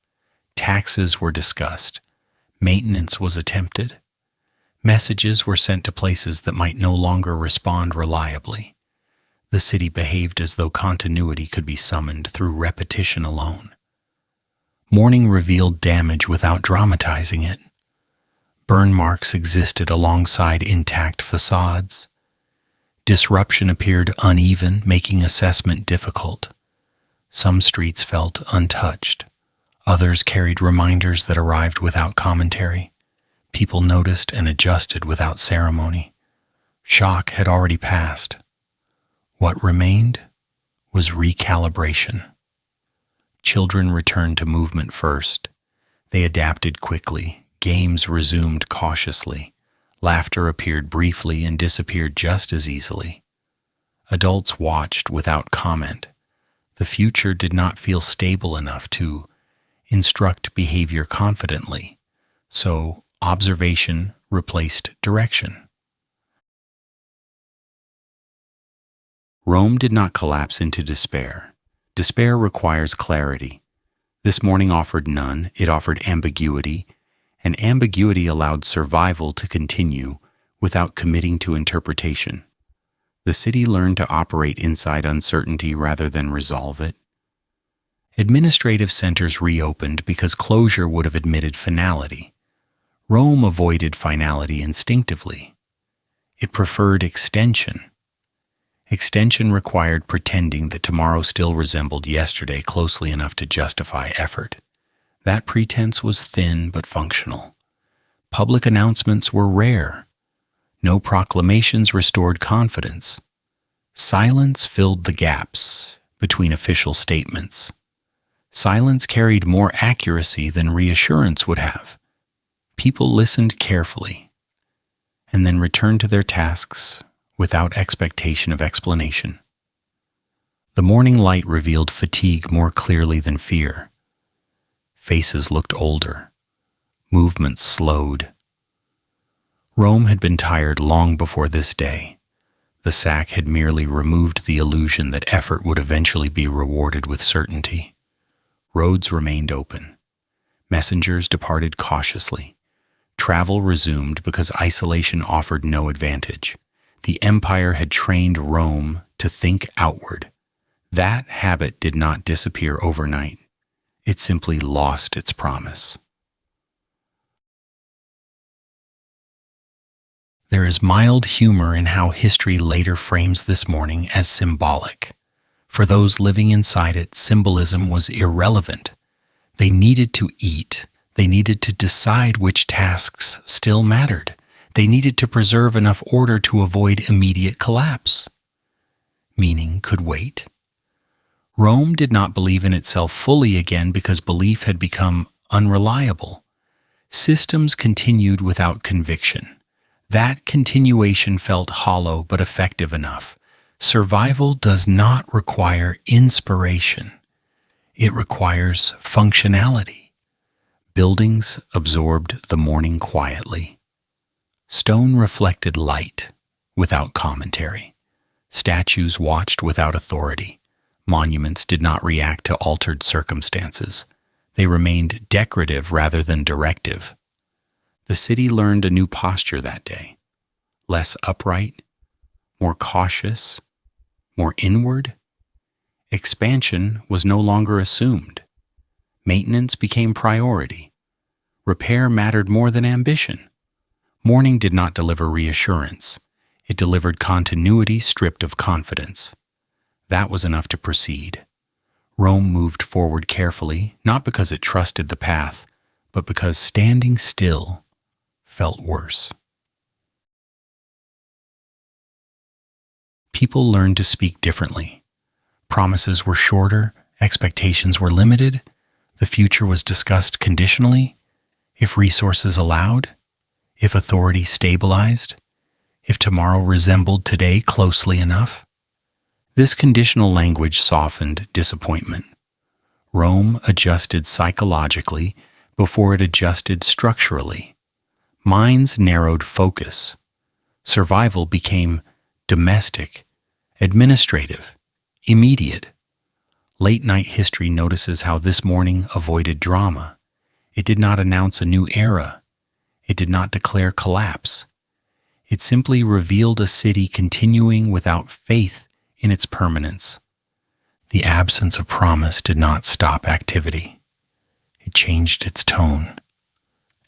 Taxes were discussed. Maintenance was attempted. Messages were sent to places that might no longer respond reliably. The city behaved as though continuity could be summoned through repetition alone. Morning revealed damage without dramatizing it. Burn marks existed alongside intact facades. Disruption appeared uneven, making assessment difficult. Some streets felt untouched. Others carried reminders that arrived without commentary. People noticed and adjusted without ceremony. Shock had already passed. What remained was recalibration. Children returned to movement first. They adapted quickly. Games resumed cautiously. Laughter appeared briefly and disappeared just as easily. Adults watched without comment. The future did not feel stable enough to instruct behavior confidently, so observation replaced direction. Rome did not collapse into despair. Despair requires clarity. This morning offered none. It offered ambiguity, and ambiguity allowed survival to continue without committing to interpretation. The city learned to operate inside uncertainty rather than resolve it. Administrative centers reopened because closure would have admitted finality. Rome avoided finality instinctively. It preferred extension. Extension required pretending that tomorrow still resembled yesterday closely enough to justify effort. That pretense was thin but functional. Public announcements were rare. No proclamations restored confidence. Silence filled the gaps between official statements. Silence carried more accuracy than reassurance would have. People listened carefully and then returned to their tasks without expectation of explanation. The morning light revealed fatigue more clearly than fear. Faces looked older. Movements slowed. Rome had been tired long before this day. The sack had merely removed the illusion that effort would eventually be rewarded with certainty. Roads remained open. Messengers departed cautiously. Travel resumed because isolation offered no advantage. The empire had trained Rome to think outward. That habit did not disappear overnight. It simply lost its promise. There is mild humor in how history later frames this morning as symbolic. For those living inside it, symbolism was irrelevant. They needed to eat. They needed to decide which tasks still mattered. They needed to preserve enough order to avoid immediate collapse. Meaning could wait. Rome did not believe in itself fully again because belief had become unreliable. Systems continued without conviction. That continuation felt hollow but effective enough. Survival does not require inspiration. It requires functionality. Buildings absorbed the morning quietly. Stone reflected light without commentary. Statues watched without authority. Monuments did not react to altered circumstances. They remained decorative rather than directive. The city learned a new posture that day. Less upright, more cautious, more inward. Expansion was no longer assumed. Maintenance became priority. Repair mattered more than ambition. Morning did not deliver reassurance. It delivered continuity stripped of confidence. That was enough to proceed. Rome moved forward carefully, not because it trusted the path, but because standing still felt worse. People learned to speak differently. Promises were shorter, expectations were limited, the future was discussed conditionally, if resources allowed, if authority stabilized, if tomorrow resembled today closely enough. This conditional language softened disappointment. Rome adjusted psychologically before it adjusted structurally. Minds narrowed focus. Survival became domestic, administrative, immediate. Late-night history notices how this morning avoided drama. It did not announce a new era. It did not declare collapse. It simply revealed a city continuing without faith in its permanence. The absence of promise did not stop activity. It changed its tone.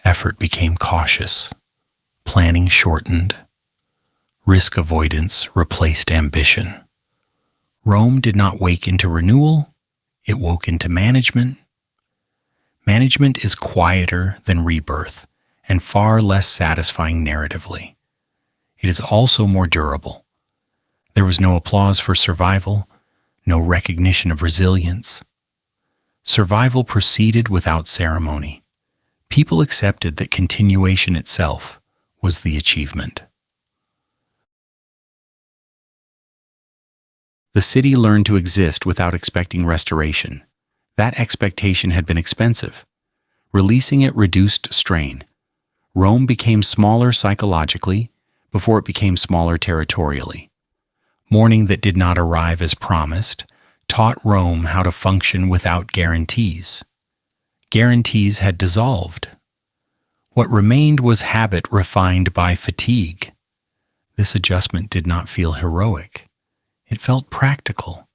Effort became cautious. Planning shortened. Risk avoidance replaced ambition. Rome did not wake into renewal, it woke into management. Management is quieter than rebirth and far less satisfying narratively. It is also more durable. There was no applause for survival, no recognition of resilience. Survival proceeded without ceremony. People accepted that continuation itself was the achievement. The city learned to exist without expecting restoration. That expectation had been expensive. Releasing it reduced strain. Rome became smaller psychologically before it became smaller territorially. Morning that did not arrive as promised taught Rome how to function without guarantees. Guarantees had dissolved. What remained was habit refined by fatigue. This adjustment did not feel heroic. It felt practical.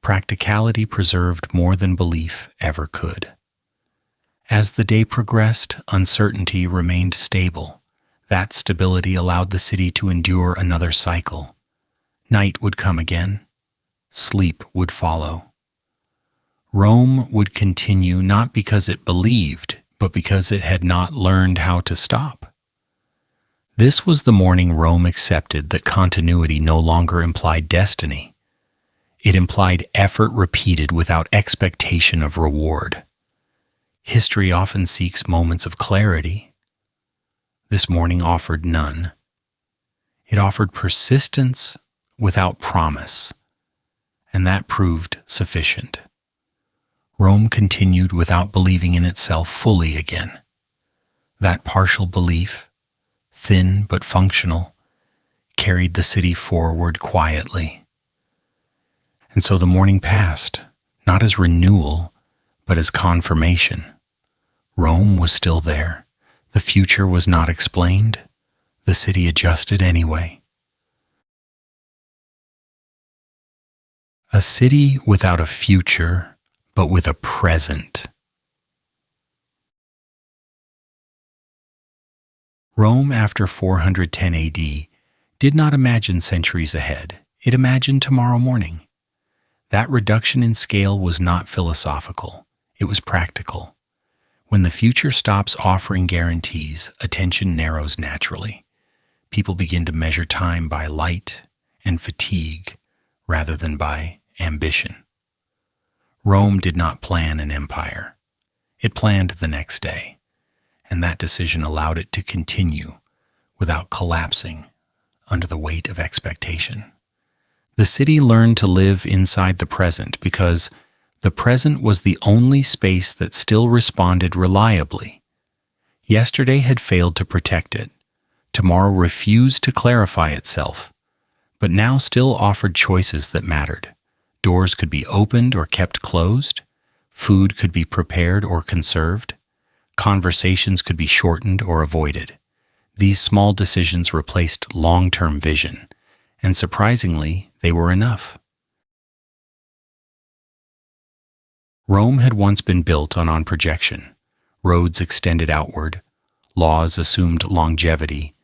Practicality preserved more than belief ever could. As the day progressed, uncertainty remained stable. That stability allowed the city to endure another cycle. Night would come again. Sleep would follow. Rome would continue not because it believed, but because it had not learned how to stop. This was the morning Rome accepted that continuity no longer implied destiny. It implied effort repeated without expectation of reward. History often seeks moments of clarity. This morning offered none. It offered persistence without promise, and that proved sufficient. Rome continued without believing in itself fully again. That partial belief, thin but functional, carried the city forward quietly. And so the morning passed, not as renewal, but as confirmation. Rome was still there. The future was not explained. The city adjusted anyway. A city without a future, but with a present. Rome, after 410 AD, did not imagine centuries ahead. It imagined tomorrow morning. That reduction in scale was not philosophical. It was practical. When the future stops offering guarantees, attention narrows naturally. People begin to measure time by light and fatigue rather than by ambition. Rome did not plan an empire. It planned the next day, and that decision allowed it to continue without collapsing under the weight of expectation. The city learned to live inside the present because the present was the only space that still responded reliably. Yesterday had failed to protect it. Tomorrow refused to clarify itself, but now still offered choices that mattered. Doors could be opened or kept closed. Food could be prepared or conserved. Conversations could be shortened or avoided. These small decisions replaced long-term vision, and surprisingly, they were enough. Rome had once been built on projection. Roads extended outward. Laws assumed longevity.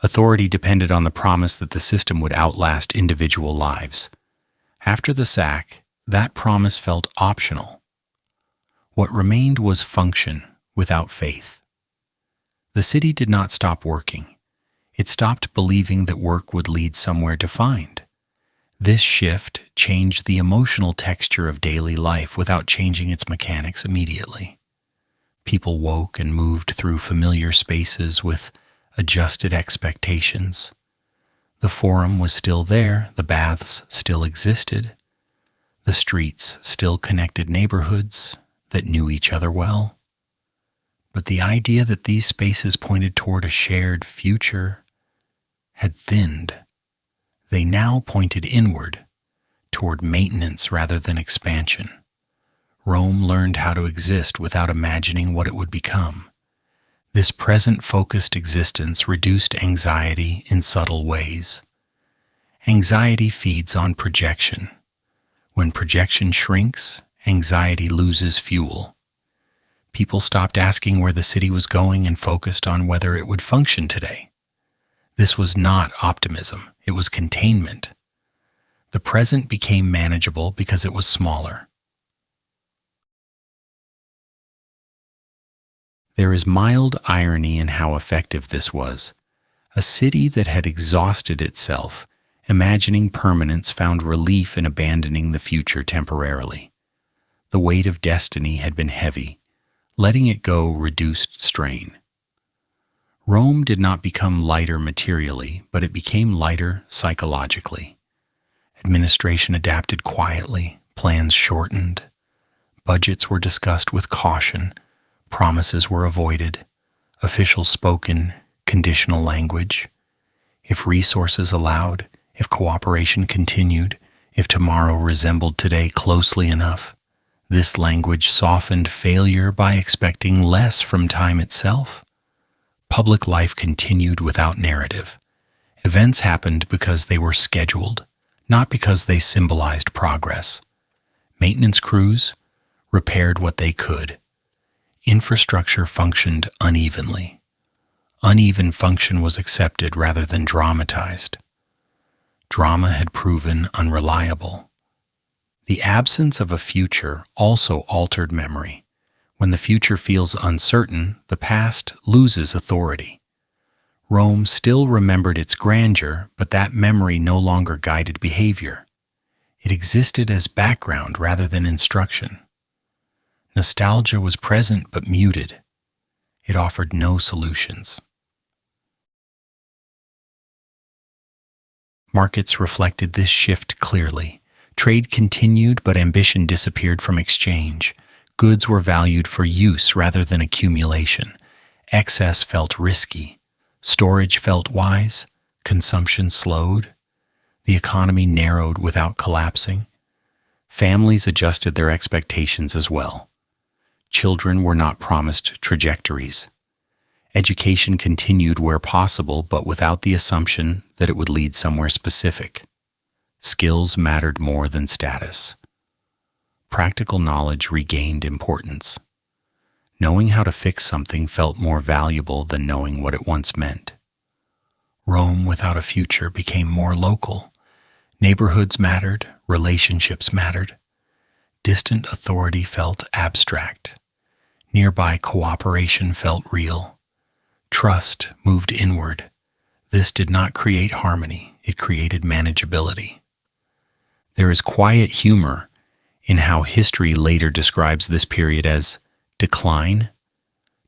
Authority depended on the promise that the system would outlast individual lives. After the sack, that promise felt optional. What remained was function without faith. The city did not stop working. It stopped believing that work would lead somewhere defined. This shift changed the emotional texture of daily life without changing its mechanics immediately. People woke and moved through familiar spaces with adjusted expectations. The forum was still there, the baths still existed, the streets still connected neighborhoods that knew each other well. But the idea that these spaces pointed toward a shared future had thinned. They now pointed inward, toward maintenance rather than expansion. Rome learned how to exist without imagining what it would become. This present-focused existence reduced anxiety in subtle ways. Anxiety feeds on projection. When projection shrinks, anxiety loses fuel. People stopped asking where the city was going and focused on whether it would function today. This was not optimism, it was containment. The present became manageable because it was smaller. There is mild irony in how effective this was. A city that had exhausted itself, imagining permanence, found relief in abandoning the future temporarily. The weight of destiny had been heavy. Letting it go reduced strain. Rome did not become lighter materially, but it became lighter psychologically. Administration adapted quietly, plans shortened, budgets were discussed with caution, promises were avoided, officials spoke in conditional language. If resources allowed, if cooperation continued, if tomorrow resembled today closely enough, this language softened failure by expecting less from time itself. Public life continued without narrative. Events happened because they were scheduled, not because they symbolized progress. Maintenance crews repaired what they could. Infrastructure functioned unevenly. Uneven function was accepted rather than dramatized. Drama had proven unreliable. The absence of a future also altered memory. When the future feels uncertain, the past loses authority. Rome still remembered its grandeur, but that memory no longer guided behavior. It existed as background rather than instruction. Nostalgia was present but muted. It offered no solutions. Markets reflected this shift clearly. Trade continued, but ambition disappeared from exchange. Goods were valued for use rather than accumulation. Excess felt risky. Storage felt wise. Consumption slowed. The economy narrowed without collapsing. Families adjusted their expectations as well. Children were not promised trajectories. Education continued where possible, but without the assumption that it would lead somewhere specific. Skills mattered more than status. Practical knowledge regained importance. Knowing how to fix something felt more valuable than knowing what it once meant. Rome without a future became more local. Neighborhoods mattered, relationships mattered. Distant authority felt abstract. Nearby cooperation felt real. Trust moved inward. This did not create harmony, it created manageability. There is quiet humor in how history later describes this period as decline.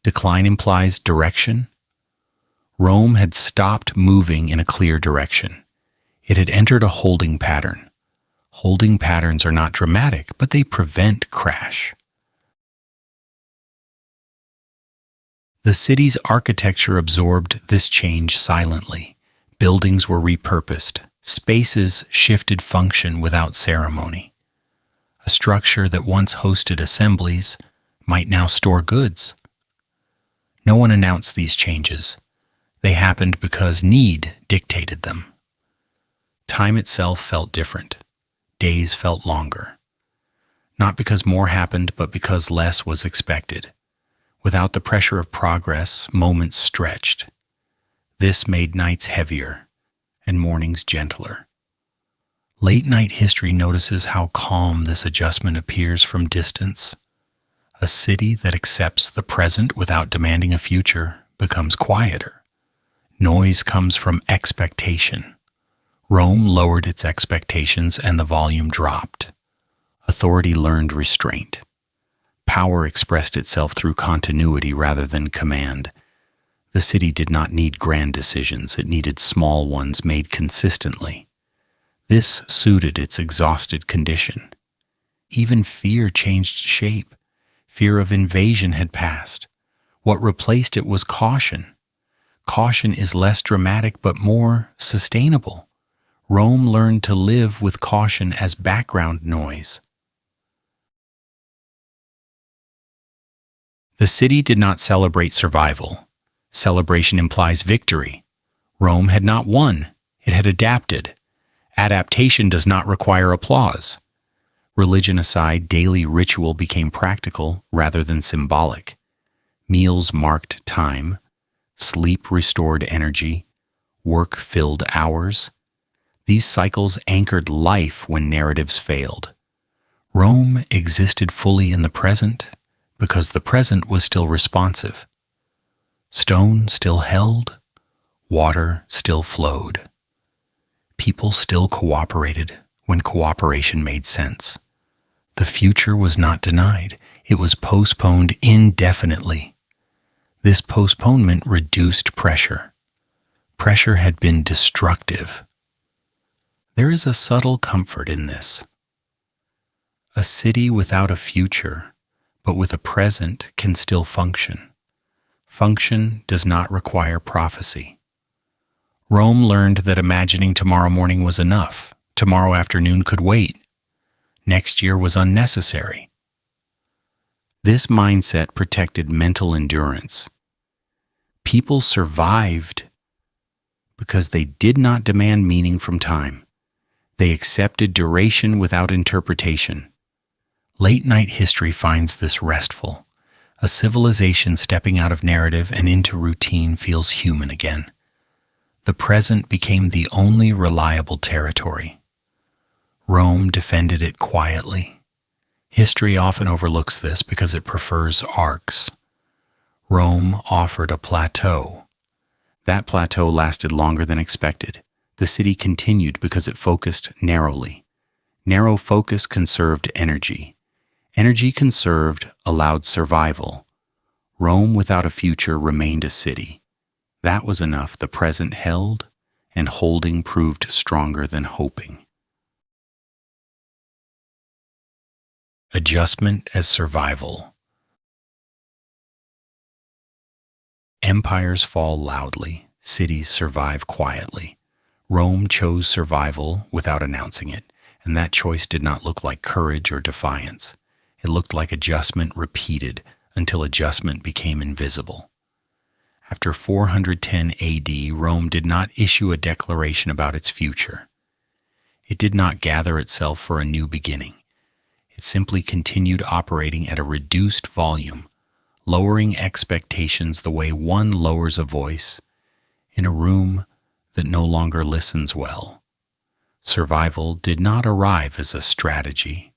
Decline implies direction. Rome had stopped moving in a clear direction. It had entered a holding pattern. Holding patterns are not dramatic, but they prevent crash. The city's architecture absorbed this change silently. Buildings were repurposed. Spaces shifted function without ceremony. A structure that once hosted assemblies might now store goods. No one announced these changes. They happened because need dictated them. Time itself felt different. Days felt longer. Not because more happened, but because less was expected. Without the pressure of progress, moments stretched. This made nights heavier and mornings gentler. Late-night history notices how calm this adjustment appears from distance. A city that accepts the present without demanding a future becomes quieter. Noise comes from expectation. Rome lowered its expectations and the volume dropped. Authority learned restraint. Power expressed itself through continuity rather than command. The city did not need grand decisions, it needed small ones made consistently. This suited its exhausted condition. Even fear changed shape. Fear of invasion had passed. What replaced it was caution. Caution is less dramatic but more sustainable. Rome learned to live with caution as background noise. The city did not celebrate survival. Celebration implies victory. Rome had not won, it had adapted. Adaptation does not require applause. Religion aside, daily ritual became practical rather than symbolic. Meals marked time. Sleep restored energy. Work filled hours. These cycles anchored life when narratives failed. Rome existed fully in the present because the present was still responsive. Stone still held, water still flowed. People still cooperated when cooperation made sense. The future was not denied, it was postponed indefinitely. This postponement reduced pressure. Pressure had been destructive. There is a subtle comfort in this. A city without a future, but with a present, can still function. Function does not require prophecy. Rome learned that imagining tomorrow morning was enough. Tomorrow afternoon could wait. Next year was unnecessary. This mindset protected mental endurance. People survived because they did not demand meaning from time. They accepted duration without interpretation. Late-night history finds this restful. A civilization stepping out of narrative and into routine feels human again. The present became the only reliable territory. Rome defended it quietly. History often overlooks this because it prefers arcs. Rome offered a plateau. That plateau lasted longer than expected. The city continued because it focused narrowly. Narrow focus conserved energy. Energy conserved allowed survival. Rome without a future remained a city. That was enough. The present held, and holding proved stronger than hoping. Adjustment as survival. Empires fall loudly, cities survive quietly. Rome chose survival without announcing it, and that choice did not look like courage or defiance. It looked like adjustment repeated until adjustment became invisible. After 410 AD, Rome did not issue a declaration about its future. It did not gather itself for a new beginning. It simply continued operating at a reduced volume, lowering expectations the way one lowers a voice in a room that no longer listens well. Survival did not arrive as a strategy.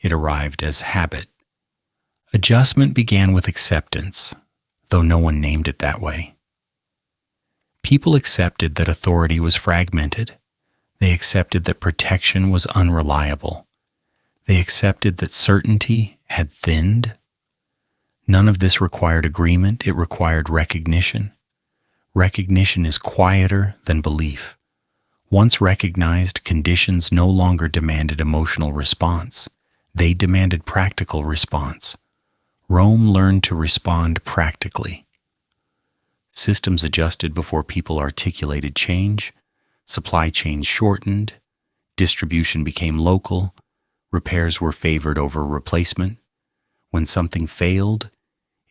It arrived as habit. Adjustment began with acceptance, though no one named it that way. People accepted that authority was fragmented. They accepted that protection was unreliable. They accepted that certainty had thinned. None of this required agreement, it required recognition. Recognition is quieter than belief. Once recognized, conditions no longer demanded emotional response. They demanded practical response. Rome learned to respond practically. Systems adjusted before people articulated change. Supply chains shortened. Distribution became local. Repairs were favored over replacement. When something failed,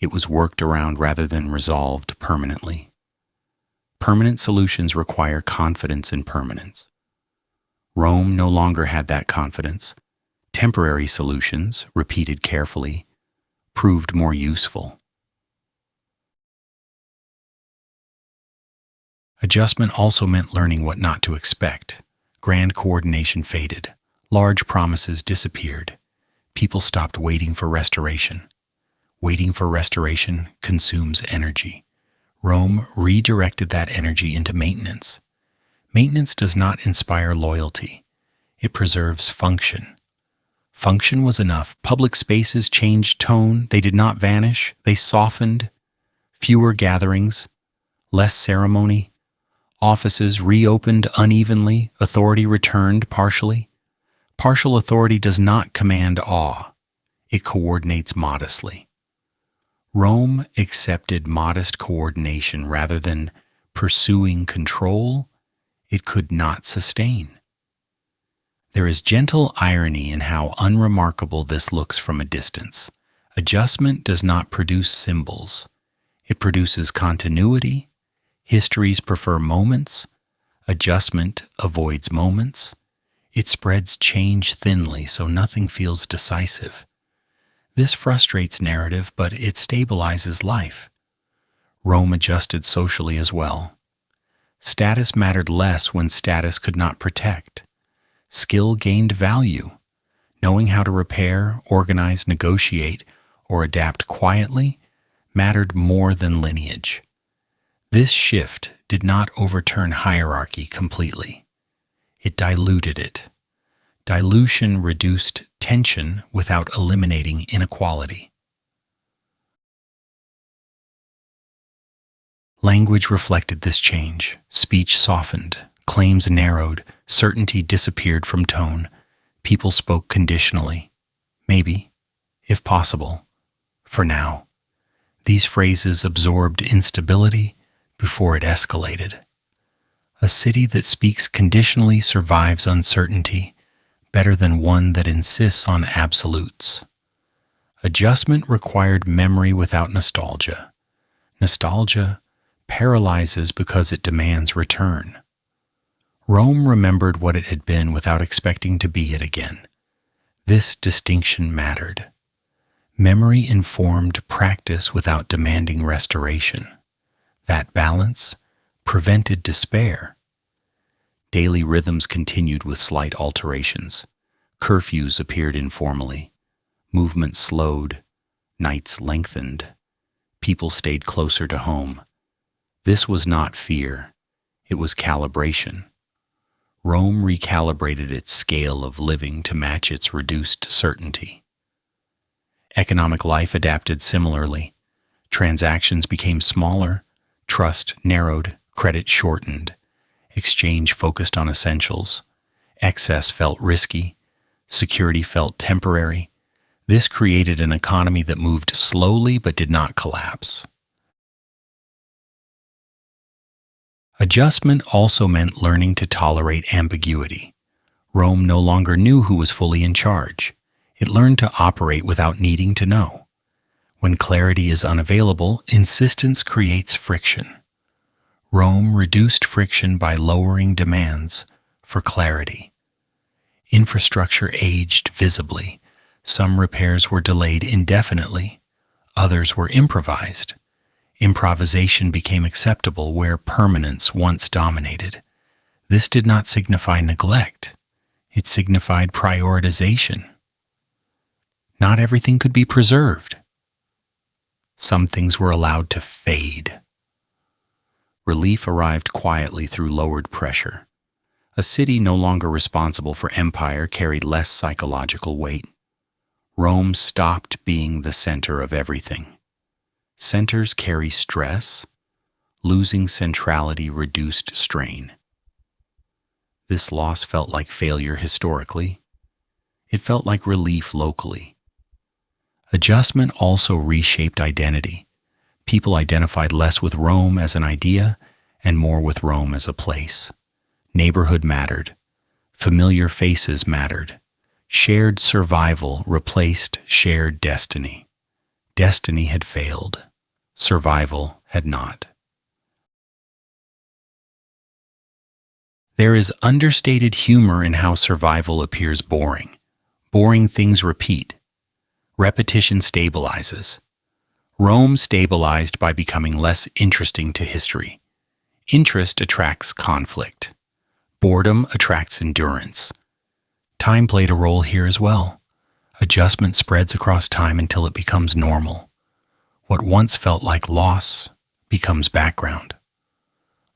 it was worked around rather than resolved permanently. Permanent solutions require confidence in permanence. Rome no longer had that confidence. Temporary solutions, repeated carefully, proved more useful. Adjustment also meant learning what not to expect. Grand coordination faded. Large promises disappeared. People stopped waiting for restoration. Waiting for restoration consumes energy. Rome redirected that energy into maintenance. Maintenance does not inspire loyalty. It preserves function. Function was enough. Public spaces changed tone. They did not vanish. They softened. Fewer gatherings, less ceremony. Offices reopened unevenly. Authority returned partially. Partial authority does not command awe. It coordinates modestly. Rome accepted modest coordination rather than pursuing control it could not sustain. There is gentle irony in how unremarkable this looks from a distance. Adjustment does not produce symbols. It produces continuity. Histories prefer moments. Adjustment avoids moments. It spreads change thinly so nothing feels decisive. This frustrates narrative, but it stabilizes life. Rome adjusted socially as well. Status mattered less when status could not protect. Skill gained value. Knowing how to repair, organize, negotiate, or adapt quietly mattered more than lineage. This shift did not overturn hierarchy completely. It diluted it. Dilution reduced tension without eliminating inequality. Language reflected this change. Speech softened. Claims narrowed. Certainty disappeared from tone. People spoke conditionally. Maybe, if possible, for now. These phrases absorbed instability before it escalated. A city that speaks conditionally survives uncertainty better than one that insists on absolutes. Adjustment required memory without nostalgia. Nostalgia paralyzes because it demands return. Rome remembered what it had been without expecting to be it again. This distinction mattered. Memory informed practice without demanding restoration. That balance prevented despair. Daily rhythms continued with slight alterations. Curfews appeared informally. Movement slowed. Nights lengthened. People stayed closer to home. This was not fear, it was calibration. Rome recalibrated its scale of living to match its reduced certainty. Economic life adapted similarly. Transactions became smaller, trust narrowed, credit shortened, exchange focused on essentials, excess felt risky, security felt temporary. This created an economy that moved slowly but did not collapse. Adjustment also meant learning to tolerate ambiguity. Rome no longer knew who was fully in charge. It learned to operate without needing to know. When clarity is unavailable, insistence creates friction. Rome reduced friction by lowering demands for clarity. Infrastructure aged visibly. Some repairs were delayed indefinitely. Others were improvised. Improvisation became acceptable where permanence once dominated. This did not signify neglect. It signified prioritization. Not everything could be preserved. Some things were allowed to fade. Relief arrived quietly through lowered pressure. A city no longer responsible for empire carried less psychological weight. Rome stopped being the center of everything. Centers carry stress. Losing centrality reduced strain. This loss felt like failure historically. It felt like relief locally. Adjustment also reshaped identity. People identified less with Rome as an idea and more with Rome as a place. Neighborhood mattered. Familiar faces mattered. Shared survival replaced shared destiny. Destiny had failed. Survival had not. There is understated humor in how survival appears boring. Boring things repeat. Repetition stabilizes. Rome stabilized by becoming less interesting to history. Interest attracts conflict. Boredom attracts endurance. Time played a role here as well. Adjustment spreads across time until it becomes normal. What once felt like loss becomes background.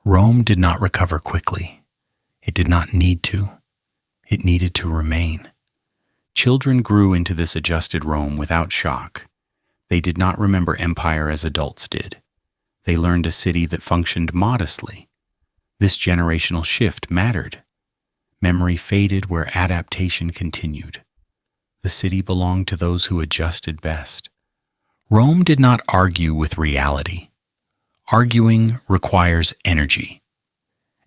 Rome did not recover quickly. It did not need to. It needed to remain. Children grew into this adjusted Rome without shock. They did not remember empire as adults did. They learned a city that functioned modestly. This generational shift mattered. Memory faded where adaptation continued. The city belonged to those who adjusted best. Rome did not argue with reality. Arguing requires energy.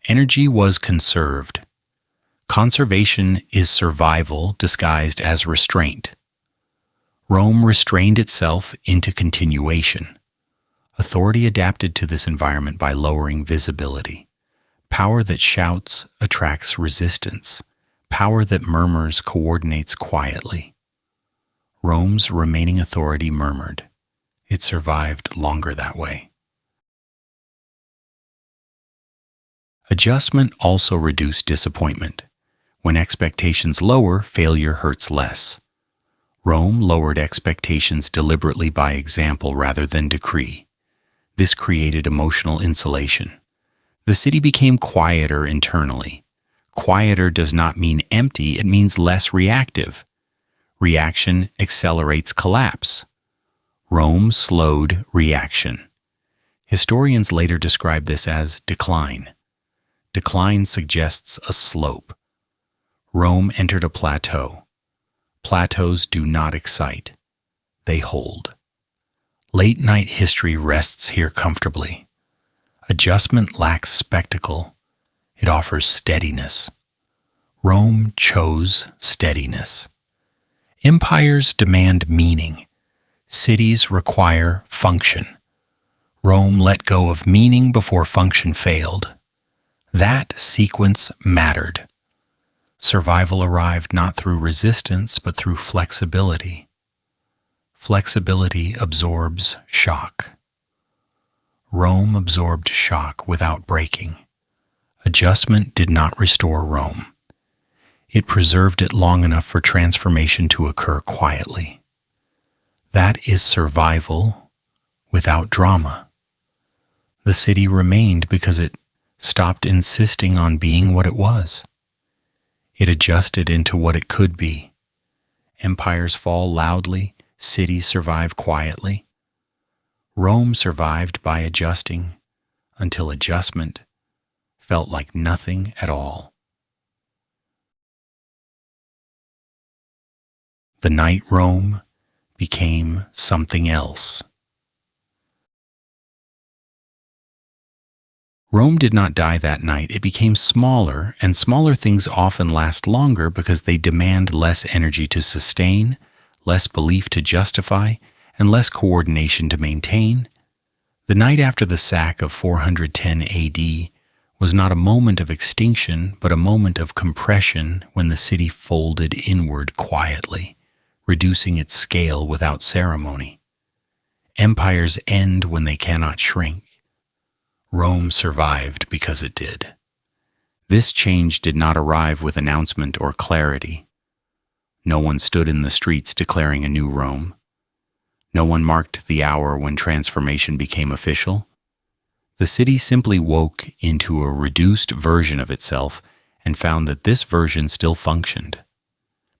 Energy was conserved. Conservation is survival disguised as restraint. Rome restrained itself into continuation. Authority adapted to this environment by lowering visibility. Power that shouts attracts resistance. Power that murmurs coordinates quietly. Rome's remaining authority murmured. It survived longer that way. Adjustment also reduced disappointment. When expectations lower, failure hurts less. Rome lowered expectations deliberately by example rather than decree. This created emotional insulation. The city became quieter internally. Quieter does not mean empty, it means less reactive. Reaction accelerates collapse. Rome slowed reaction. Historians later describe this as decline. Decline suggests a slope. Rome entered a plateau. Plateaus do not excite. They hold. Late-night history rests here comfortably. Adjustment lacks spectacle. It offers steadiness. Rome chose steadiness. Empires demand meaning. Cities require function. Rome let go of meaning before function failed. That sequence mattered. Survival arrived not through resistance, but through flexibility. Flexibility absorbs shock. Rome absorbed shock without breaking. Adjustment did not restore Rome. It preserved it long enough for transformation to occur quietly. That is survival without drama. The city remained because it stopped insisting on being what it was. It adjusted into what it could be. Empires fall loudly, cities survive quietly. Rome survived by adjusting until adjustment felt like nothing at all. The night Rome became something else. Rome did not die that night. It became smaller, and smaller things often last longer because they demand less energy to sustain, less belief to justify, and less coordination to maintain. The night after the sack of 410 AD was not a moment of extinction, but a moment of compression when the city folded inward quietly, reducing its scale without ceremony. Empires end when they cannot shrink. Rome survived because it did. This change did not arrive with announcement or clarity. No one stood in the streets declaring a new Rome. No one marked the hour when transformation became official. The city simply woke into a reduced version of itself and found that this version still functioned.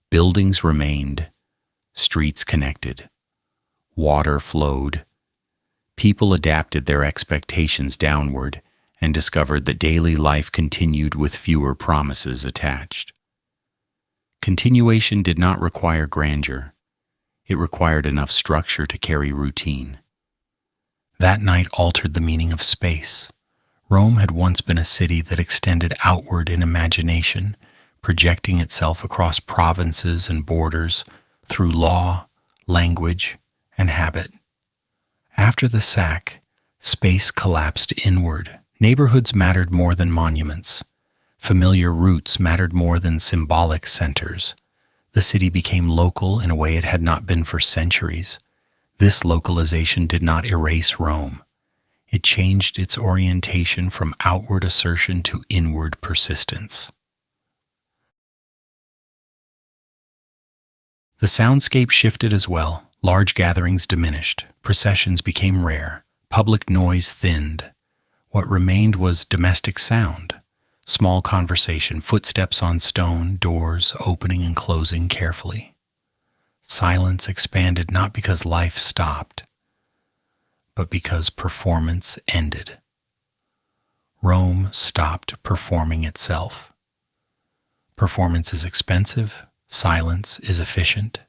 Buildings remained, streets connected, water flowed. People adapted their expectations downward and discovered that daily life continued with fewer promises attached. Continuation did not require grandeur. It required enough structure to carry routine. That night altered the meaning of space. Rome had once been a city that extended outward in imagination, projecting itself across provinces and borders through law, language, and habit. After the sack, space collapsed inward. Neighborhoods mattered more than monuments. Familiar routes mattered more than symbolic centers. The city became local in a way it had not been for centuries. This localization did not erase Rome. It changed its orientation from outward assertion to inward persistence. The soundscape shifted as well. Large gatherings diminished. Processions became rare. Public noise thinned. What remained was domestic sound. Small conversation, footsteps on stone, doors opening and closing carefully. Silence expanded not because life stopped, but because performance ended. Rome stopped performing itself. Performance is expensive. Silence is efficient.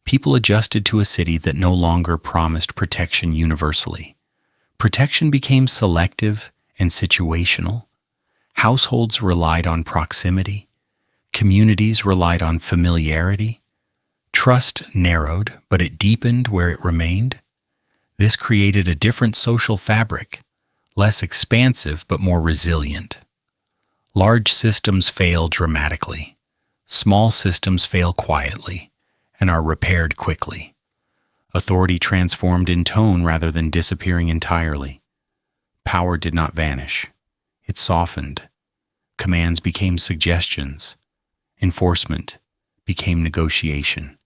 People adjusted to a city that no longer promised protection universally. Protection became selective and situational. Households relied on proximity. Communities relied on familiarity. Trust narrowed, but it deepened where it remained. This created a different social fabric, less expansive but more resilient. Large systems fail dramatically. Small systems fail quietly and are repaired quickly. Authority transformed in tone rather than disappearing entirely. Power did not vanish. It softened. Commands became suggestions. Enforcement became negotiation.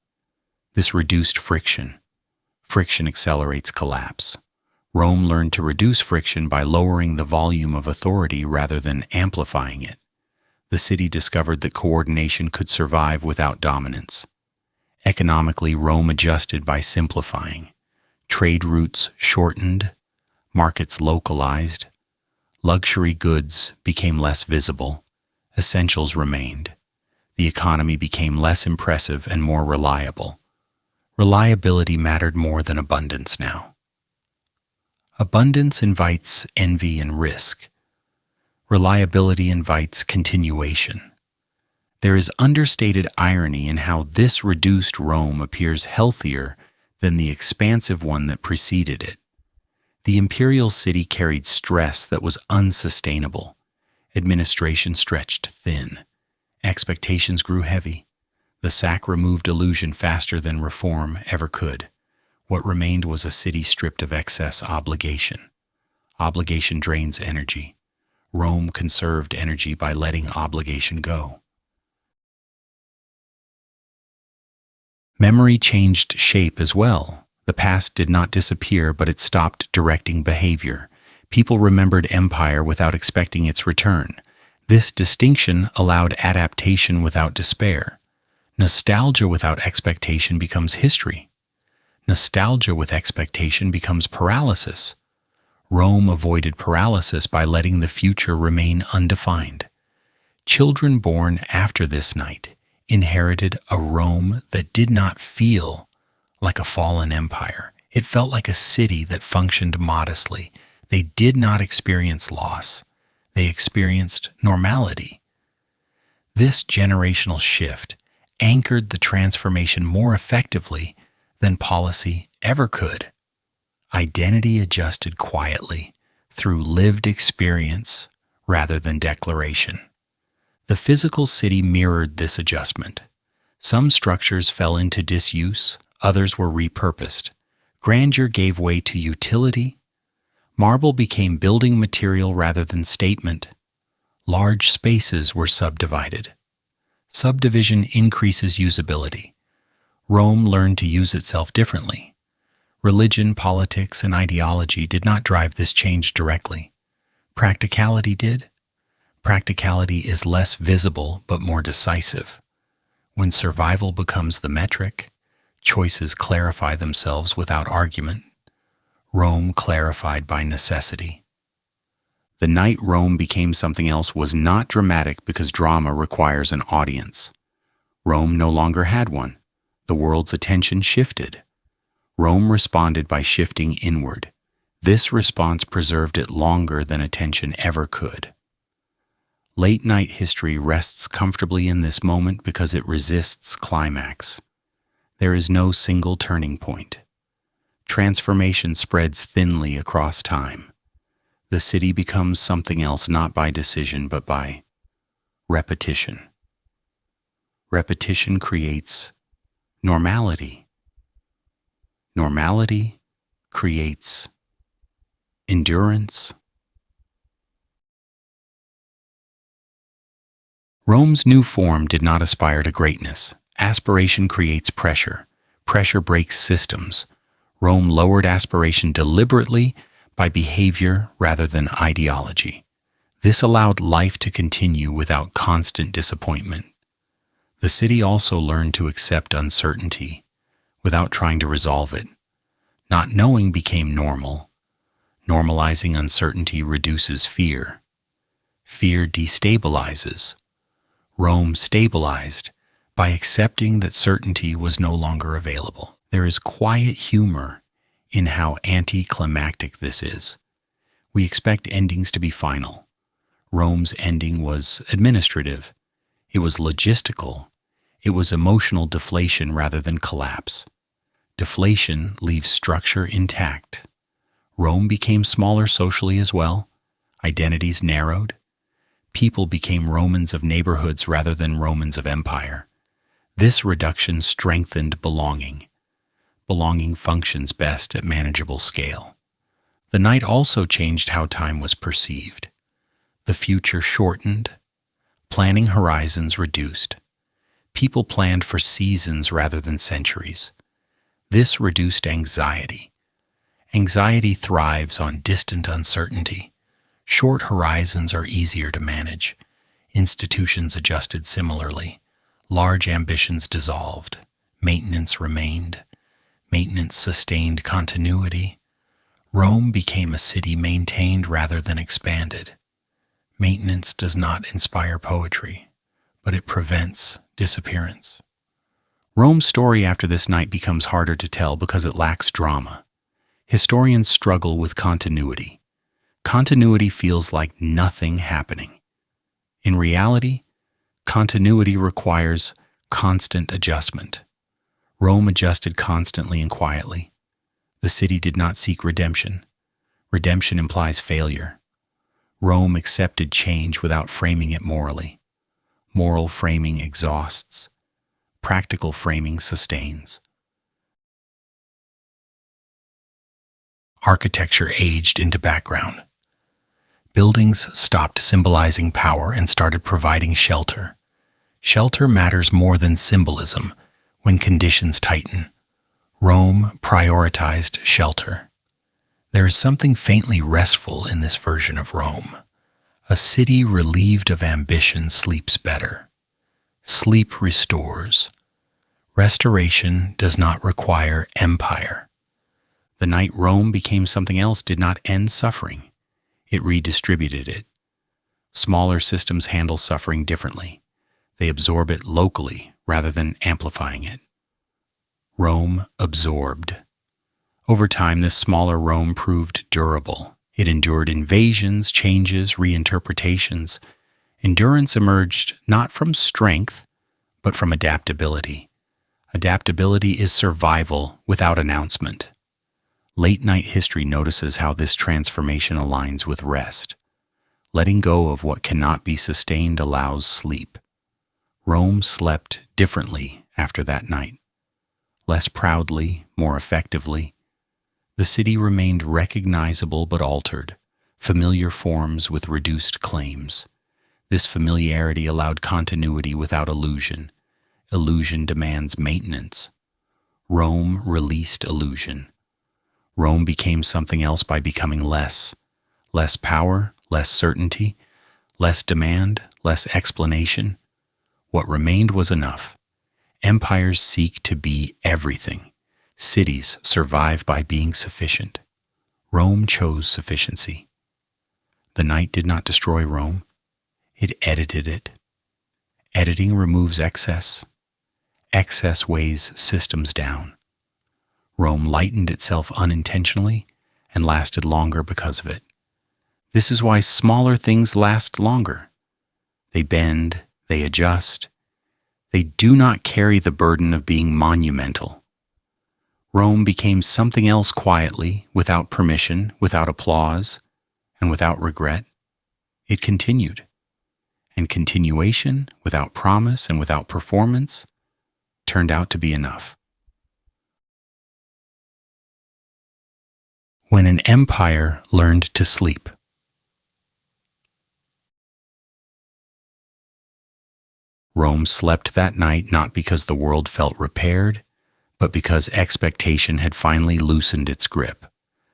This reduced friction. Friction accelerates collapse. Rome learned to reduce friction by lowering the volume of authority rather than amplifying it. The city discovered that coordination could survive without dominance. Economically, Rome adjusted by simplifying. Trade routes shortened, markets localized, luxury goods became less visible, essentials remained. The economy became less impressive and more reliable. Reliability mattered more than abundance now. Abundance invites envy and risk. Reliability invites continuation. There is understated irony in how this reduced Rome appears healthier than the expansive one that preceded it. The imperial city carried stress that was unsustainable. Administration stretched thin. Expectations grew heavy. The sack removed illusion faster than reform ever could. What remained was a city stripped of excess obligation. Obligation drains energy. Rome conserved energy by letting obligation go. Memory changed shape as well. The past did not disappear, but it stopped directing behavior. People remembered empire without expecting its return. This distinction allowed adaptation without despair. Nostalgia without expectation becomes history. Nostalgia with expectation becomes paralysis. Rome avoided paralysis by letting the future remain undefined. Children born after this night inherited a Rome that did not feel like a fallen empire. It felt like a city that functioned modestly. They did not experience loss. They experienced normality. This generational shift anchored the transformation more effectively than policy ever could. Identity adjusted quietly through lived experience rather than declaration. The physical city mirrored this adjustment. Some structures fell into disuse, others were repurposed. Grandeur gave way to utility. Marble became building material rather than statement. Large spaces were subdivided. Subdivision increases usability. Rome learned to use itself differently. Religion, politics, and ideology did not drive this change directly. Practicality did. Practicality is less visible but more decisive. When survival becomes the metric, choices clarify themselves without argument. Rome clarified by necessity. The night Rome became something else was not dramatic because drama requires an audience. Rome no longer had one. The world's attention shifted. Rome responded by shifting inward. This response preserved it longer than attention ever could. Late-night history rests comfortably in this moment because it resists climax. There is no single turning point. Transformation spreads thinly across time. The city becomes something else not by decision but by repetition. Repetition creates normality. Normality creates endurance. Rome's new form did not aspire to greatness. Aspiration creates pressure. Pressure breaks systems. Rome lowered aspiration deliberately by behavior rather than ideology. This allowed life to continue without constant disappointment. The city also learned to accept uncertainty without trying to resolve it. Not knowing became normal. Normalizing uncertainty reduces fear. Fear destabilizes. Rome stabilized by accepting that certainty was no longer available. There is quiet humor in how anticlimactic this is. We expect endings to be final. Rome's ending was administrative. It was logistical. It was emotional deflation rather than collapse. Deflation leaves structure intact. Rome became smaller socially as well. Identities narrowed. People became Romans of neighborhoods rather than Romans of empire. This reduction strengthened belonging. Belonging functions best at manageable scale. The night also changed how time was perceived. The future shortened. Planning horizons reduced. People planned for seasons rather than centuries. This reduced anxiety. Anxiety thrives on distant uncertainty. Short horizons are easier to manage. Institutions adjusted similarly. Large ambitions dissolved. Maintenance remained. Maintenance sustained continuity. Rome became a city maintained rather than expanded. Maintenance does not inspire poetry, but it prevents disappearance. Rome's story after this night becomes harder to tell because it lacks drama. Historians struggle with continuity. Continuity feels like nothing happening. In reality, continuity requires constant adjustment. Rome adjusted constantly and quietly. The city did not seek redemption. Redemption implies failure. Rome accepted change without framing it morally. Moral framing exhausts. Practical framing sustains. Architecture aged into background. Buildings stopped symbolizing power and started providing shelter. Shelter matters more than symbolism when conditions tighten. Rome prioritized shelter. There is something faintly restful in this version of Rome. A city relieved of ambition sleeps better. Sleep restores. Restoration does not require empire. The night Rome became something else did not end suffering. It redistributed it. Smaller systems handle suffering differently. They absorb it locally rather than amplifying it. Rome absorbed. Over time, this smaller Rome proved durable. It endured invasions, changes, reinterpretations. Endurance emerged not from strength, but from adaptability. Adaptability is survival without announcement. Late-night history notices how this transformation aligns with rest. Letting go of what cannot be sustained allows sleep. Rome slept differently after that night. Less proudly, more effectively. The city remained recognizable but altered, familiar forms with reduced claims. This familiarity allowed continuity without illusion. Illusion demands maintenance. Rome released illusion. Rome became something else by becoming less. Less power, less certainty, less demand, less explanation. What remained was enough. Empires seek to be everything. Cities survive by being sufficient. Rome chose sufficiency. The night did not destroy Rome. It edited it. Editing removes excess. Excess weighs systems down. Rome lightened itself unintentionally and lasted longer because of it. This is why smaller things last longer. They bend, they adjust. They do not carry the burden of being monumental. Rome became something else quietly, without permission, without applause, and without regret. It continued. And continuation, without promise and without performance, turned out to be enough. When an empire learned to sleep. Rome slept that night not because the world felt repaired, but because expectation had finally loosened its grip.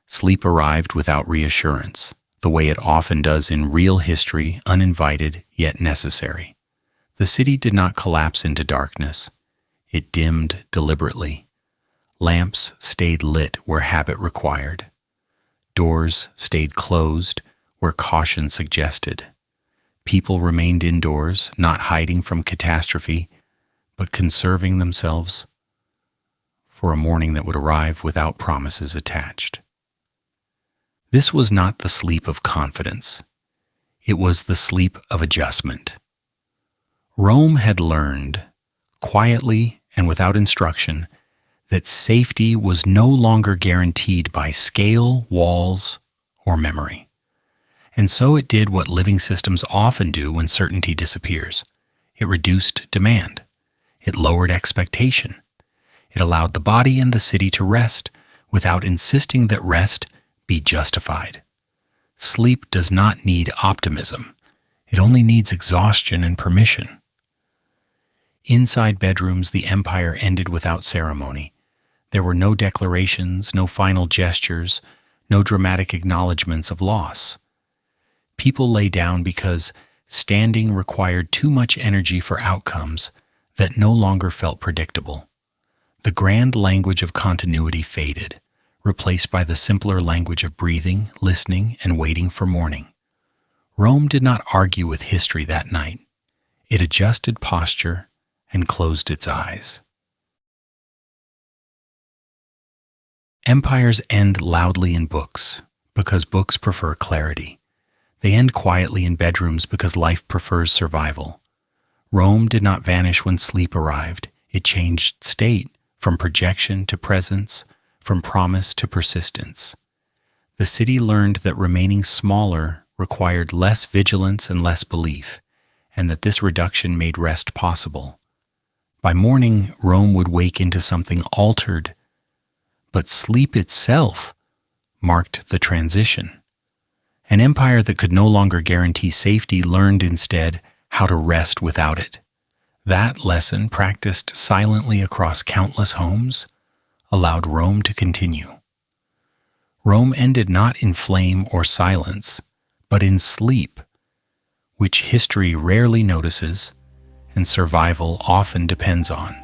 Sleep arrived without reassurance, the way it often does in real history, uninvited yet necessary. The city did not collapse into darkness. It dimmed deliberately. Lamps stayed lit where habit required. Doors stayed closed where caution suggested. People remained indoors, not hiding from catastrophe, but conserving themselves for a morning that would arrive without promises attached. This was not the sleep of confidence. It was the sleep of adjustment. Rome had learned, quietly and without instruction, that safety was no longer guaranteed by scale, walls, or memory. And so it did what living systems often do when certainty disappears. It reduced demand. It lowered expectation. It allowed the body and the city to rest without insisting that rest be justified. Sleep does not need optimism. It only needs exhaustion and permission. Inside bedrooms, the empire ended without ceremony. There were no declarations, no final gestures, no dramatic acknowledgments of loss. People lay down because standing required too much energy for outcomes that no longer felt predictable. The grand language of continuity faded, replaced by the simpler language of breathing, listening, and waiting for morning. Rome did not argue with history that night. It adjusted posture and closed its eyes. Empires end loudly in books because books prefer clarity. They end quietly in bedrooms because life prefers survival. Rome did not vanish when sleep arrived. It changed state from projection to presence, from promise to persistence. The city learned that remaining smaller required less vigilance and less belief, and that this reduction made rest possible. By morning, Rome would wake into something altered, but sleep itself marked the transition. An empire that could no longer guarantee safety learned instead how to rest without it. That lesson, practiced silently across countless homes, allowed Rome to continue. Rome ended not in flame or silence, but in sleep, which history rarely notices and survival often depends on.